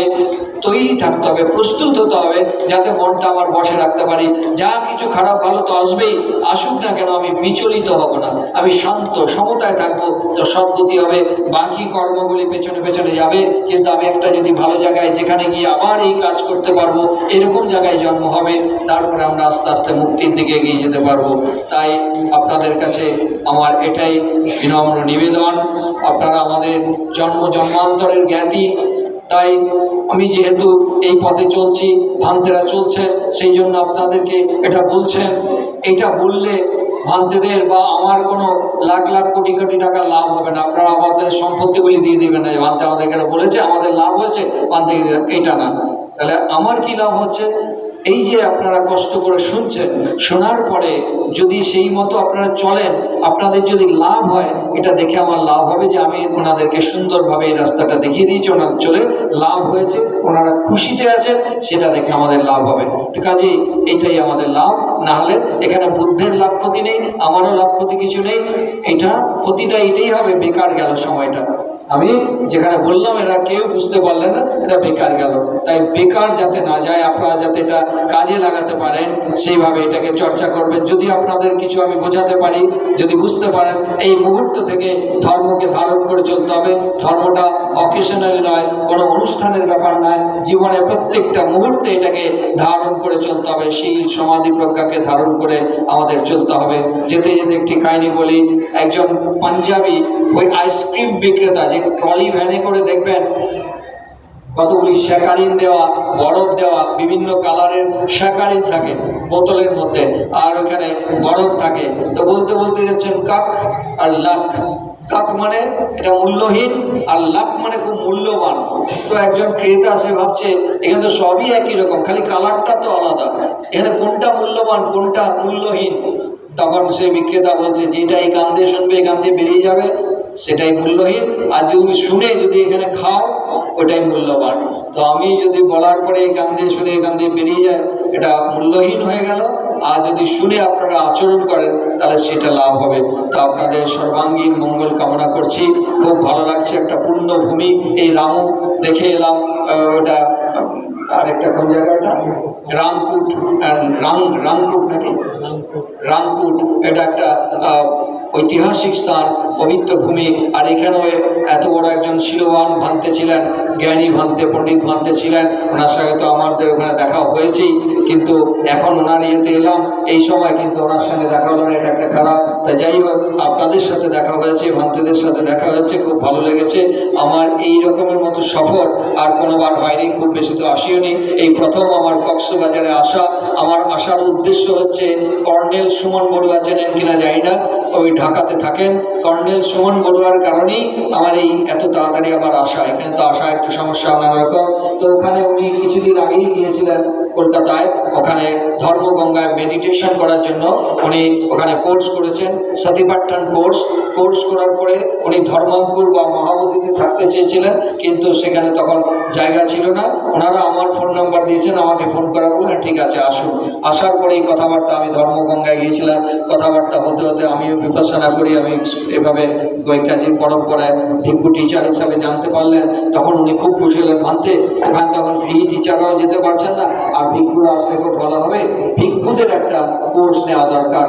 তৈরি থাকতে হবে, প্রস্তুত হতে হবে, যাতে মনটা আমার বসে রাখতে পারি। যা কিছু খারাপ ভালো তো আসবেই, আসুক না কেন আমি বিচলিত হব না, আমি শান্ত সমতায় থাকবো, তো সদ্গতি হবে। বাকি কর্মগুলি পেছনে পেছনে যাবে, কিন্তু আমি একটা যদি ভালো জায়গায়, যেখানে গিয়ে আবার এই কাজ করতে পারবো, এরকম জায়গায় জন্ম হবে, তারপরে আমরা আস্তে আস্তে মুক্তির দিকে এগিয়ে যেতে পারবো। তাই আপনাদের কাছে আমার এটাই বিনম্র নিবেদন, আপনারা আমাদের জন্মান্তরের জ্ঞাতি। তাই আমি যেহেতু এই পথে চলছি, ভান্তেরা চলছেন, সেই জন্য আপনাদেরকে এটা বলছেন। এটা বললে ভান্তেদের বা আমার কোনো লাখ লাখ কোটি কোটি টাকা লাভ হবে না। আপনারা আমাদের সম্পত্তিগুলি দিয়ে দেবেন না, ভান্তে আমাদের এখানে বলেছে আমাদের লাভ হয়েছে, ভান্তে এটা না। তাহলে আমার কি লাভ হচ্ছে? এই যে আপনারা কষ্ট করে শুনছেন, শোনার পরে যদি সেই মতো আপনারা চলেন, আপনাদের যদি লাভ হয়, এটা দেখে আমার লাভ হবে যে আমি ওনাদেরকে সুন্দরভাবে এই রাস্তাটা দেখিয়ে দিয়েছি, ওনার চলে লাভ হয়েছে, ওনারা খুশিতে আছেন, সেটা দেখে আমাদের লাভ হবে। তো কাজে এটাই আমাদের লাভ। না হলে এখানে বুদ্ধের লাভ ক্ষতি নেই, আমারও লাভ ক্ষতি কিছু নেই। এটা ক্ষতিটা এটাই হবে, বেকার গেল সময়টা। আমি যেখানে বললাম এরা কেউ বুঝতে পারলেন না, এটা বেকার গেল। তাই বেকার যাতে না যায়, আপনারা যাতে এটা কাজে লাগাতে পারেন সেইভাবে এটাকে চর্চা করবেন। যদি আপনাদের কিছু আমি বোঝাতে পারি, যদি বুঝতে পারেন, এই মুহূর্ত থেকে ধর্মকে ধারণ করে চলতে হবে। ধর্মটা অকেশনালি নয়, কোনো অনুষ্ঠানের ব্যাপার নয়, জীবনের প্রত্যেকটা মুহূর্তে এটাকে ধারণ করে চলতে হবে। শীল সমাধি প্রজ্ঞাকে ধারণ করে আমাদের চলতে হবে। যেতে যেতে একটি কাহিনী বলি। একজন পাঞ্জাবি ওই আইসক্রিম বিক্রেতা, যে ট্রলি ভ্যানে করে দেখবেন কতগুলি শ্যাকারিন দেওয়া, বরফ দেওয়া, বিভিন্ন কালারের শ্যাকারিন থাকে বোতলের মধ্যে, আর ওখানে বরফ থাকে। তো বলতে বলতে যাচ্ছেন কাক আর লাখ। কাক মানে এটা মূল্যহীন, আর লাখ মানে খুব মূল্যবান। তো একজন ক্রেতা সে ভাবছে এখানে তো সবই একই রকম, খালি কালারটা তো আলাদা, এখানে কোনটা মূল্যবান কোনটা মূল্যহীন? তখন সে বিক্রেতা বলছে যেটা এই কান দিয়ে শুনবে, এই কান দিয়ে বেরিয়ে যাবে, সেটাই মূল্যহীন, আর যদি শুনে যদি এখানে খাও ওটাই মূল্যবান। তো আমি যদি বলার পরে এই কান দিয়ে শুনে এই কান দিয়ে বেরিয়ে যায়, এটা মূল্যহীন হয়ে গেল। আর যদি শুনে আপনারা আচরণ করেন তাহলে সেটা লাভ হবে। তো আপনাদের সর্বাঙ্গীন মঙ্গল কামনা করছি। খুব ভালো লাগছে, একটা পুণ্যভূমি। এই রামু দেখে এলাম, ওটা আরেকটা কোন জায়গাটা, রামকুট, রামকুট নাকি রামকুট, এটা একটা ঐতিহাসিক স্থান, পবিত্র ভূমি। আর এখানেও এত বড় একজন শিলবান ভান্তে ছিলেন, জ্ঞানী ভান্তে, পণ্ডিত ভান্তে ছিলেন। ওনার সঙ্গে তো আমাদের ওখানে দেখা হয়েছেই, কিন্তু এখন ওনার ইয়েতে এলাম এই সময়, কিন্তু ওনার সঙ্গে দেখা হলো না, এটা একটা খারাপ। তাই যাই হোক, আপনাদের সাথে দেখা হয়েছে, ভান্তেদের সাথে দেখা হয়েছে, খুব ভালো লেগেছে। আমার এই রকমের মতো সফর আর কোনোবার হয়নি, খুব বেশি তো আসিও নি, এই প্রথম আমার কক্সবাজারে আসা। আমার আসার উদ্দেশ্য হচ্ছে, কর্নেল সুমন বড়ুয়া চেনেন কিনা জানি না, ওই ঢাকাতে থাকেন। কর্নেল সুমন বড়ুয়ার কারণেই আমার এই এত তাড়াতাড়ি আমার আসা। এখানে তো আসা একটু সমস্যা নানা রকম। তো ওখানে উনি কিছুদিন আগেই গিয়েছিলেন কলকাতায়, ওখানে ধর্মগঙ্গায় মেডিটেশন করার জন্য উনি ওখানে কোর্স করেছেন, সতিপাট্টান কোর্স করার পরে উনি ধর্মাঙ্কুর বা মহাবোধিতে থাকতে চেয়েছিলেন, কিন্তু সেখানে তখন জায়গা ছিল না। ওনারা আমার ফোন নাম্বার দিয়েছেন, আমাকে ফোন করা বললেন ঠিক আছে আসুন। আসার পরে এই কথাবার্তা, আমি ধর্মগঙ্গায় গিয়েছিলাম, কথাবার্তা হতে হতে আমিও বিপাসনা করি, আমি এভাবে গৈকাজির পরম্পরায় ভিক্ষু টিচার হিসাবে জানতে পারলেন। তখন উনি খুব খুশি হলেন, মানতে ওখানে তখন টিচাররাও যেতে পারছেন না, আর ভিক্ষুরা আসলে খুব ভালো হবে, ভিক্ষুদের একটা কোর্স নেওয়া দরকার।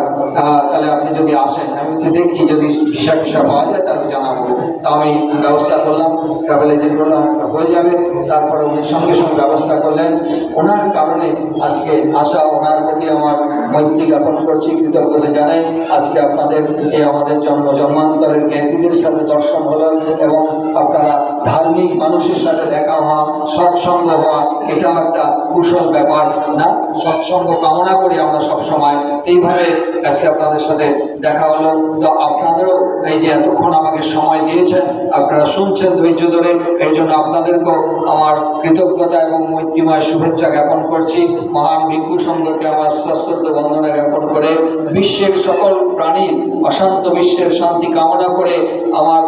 তাহলে আপনি যদি আসেন, আমি দেখছি যদি ভিসা পাওয়া যায় তাহলে জানাবো। তা আমি ব্যবস্থা করলাম, ট্রাভেল এজেন্ট করলাম, হয়ে যাবে। তারপরে উনি সঙ্গে সঙ্গে ব্যবস্থা করলেন। ওনার কারণে আজকে আসা, ওনার প্রতি আমার মৈত্রী জ্ঞাপন করছি, কৃতজ্ঞতা জানাই। আজকে আপনাদের এই আমাদের জন্মান্তরের জ্ঞানীদের সাথে দর্শন হলো, এবং আপনারা ধার্মিক মানুষের সাথে দেখা হওয়া, সৎসঙ্গ হওয়া, এটাও একটা কুশল ব্যাপার না? সৎসঙ্গ কামনা করি আমরা সবসময়। এইভাবে আজকে আপনাদের সাথে দেখা হলো। তো আপনাদেরও এই যে এতক্ষণ আমাকে সময় দিয়েছেন, আপনারা শুনছেন ধৈর্য ধরে, এই জন্য আপনাদেরকেও আমার কৃতজ্ঞতা এবং মৈত্রীময় শুভেচ্ছা জ্ঞাপন করছি। মহান ভিক্ষু সংঘকে আমার সশ্রদ্ধ বন্দনা জ্ঞাপন করে, বিশ্বের সকল প্রাণীর অশান্ত বিশ্বের শান্তি কামনা করে, আমার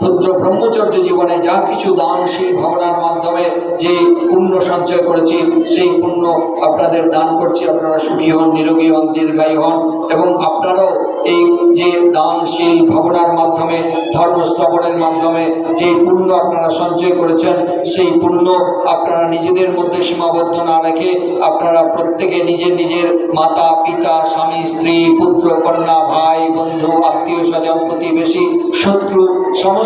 ক্ষুদ্র ব্রহ্মচর্য জীবনে যা কিছু দানশীল ভাবনার মাধ্যমে যে পুণ্য সঞ্চয় করেছি, সেই পুণ্য আপনাদের দান করছি। আপনারা সুখী হন, নিরোগী হন, দীর্ঘায়ী হন, এবং আপনারাও এই যে দানশীল ভাবনার মাধ্যমে, ধর্মস্থাপনের মাধ্যমে যে পুণ্য আপনারা সঞ্চয় করেছেন, সেই পুণ্য আপনারা নিজেদের মধ্যে সীমাবদ্ধ না রেখে আপনারা প্রত্যেকে নিজের নিজের মাতা, পিতা, স্বামী, স্ত্রী, পুত্র, কন্যা, ভাই, বন্ধু, আত্মীয় স্বজন, প্রতিবেশী, শত্রু, সমস্ত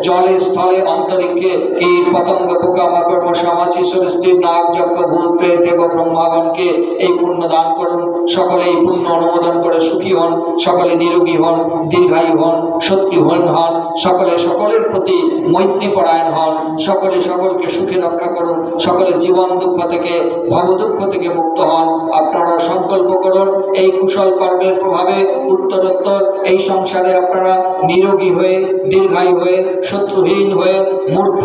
জলে, স্থলে, অন্তরিক্ষে কীট, পতঙ্গ, পোকা, মাকড়, মশা, মাছি, সরীসৃপ, নাগ, যজ্ঞ, ভূত, প্রেত, দেব, ব্রহ্মাগণকে এই পুণ্য দান করুন। সকলে এই পুণ্য অনুমোদন করে সুখী হন। সকলে নিরোগী হন, দীর্ঘায়ু হন, শত্রুহীন হন, সকলে সকলের প্রতি মৈত্রীপরায়ণ হন, সকলে সকলকে সুখে রক্ষা করুন, সকলে জীবন দুঃখ থেকে ভব দুঃখ থেকে মুক্ত হন। আপনারা সংকল্প করুন এই কুশল কর্মের প্রভাবে উত্তরোত্তর এই সংসারে আপনারা নিরোগী হয়ে, দীর্ঘায়ু হয়ে, শত্রুহীন হয়ে, মূর্খ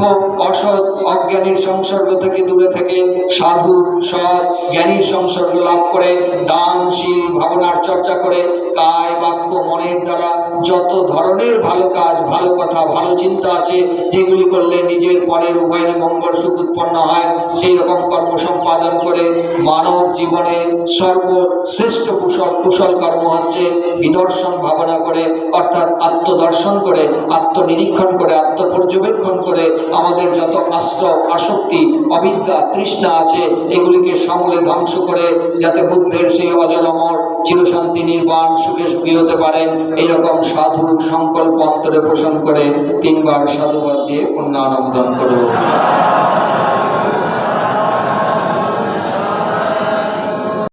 অসৎ অজ্ঞানীর সংসর্গ থেকে দূরে থেকে সাধু সৎ জ্ঞানীর সংসর্গ লাভ করে দানশীল ভাবনার চর্চা করে কায় বাক্য মনের দ্বারা যত ধরনের ভালো কাজ, ভালো কথা, ভালো চিন্তা আছে যেগুলি করলে নিজের পরের উভয়ের মঙ্গল সুখ উৎপন্ন হয়, সেই রকম কর্ম সম্পাদন করে মানব জীবনে সর্বশ্রেষ্ঠ কুশল কর্ম হচ্ছে বিদর্শন ভাবনা করে, অর্থাৎ আত্মদর্শন করে, আত্মনিরীক্ষণ করে, আত্মপর্যবেক্ষণ করে আমাদের যত আসক্তি, অবিদ্যা, তৃষ্ণা আছে এগুলিকে সমূলে ধ্বংস করে যাতে বুদ্ধের সেই অজরমর চিরশান্তি নির্বাণ সুখে সুখী হতে পারেন এইরকম সাধু সংকল্প অন্তরে পোষণ করে 3 বার সাধুবাদ দিয়ে পুণ্যানুমোদন করুন।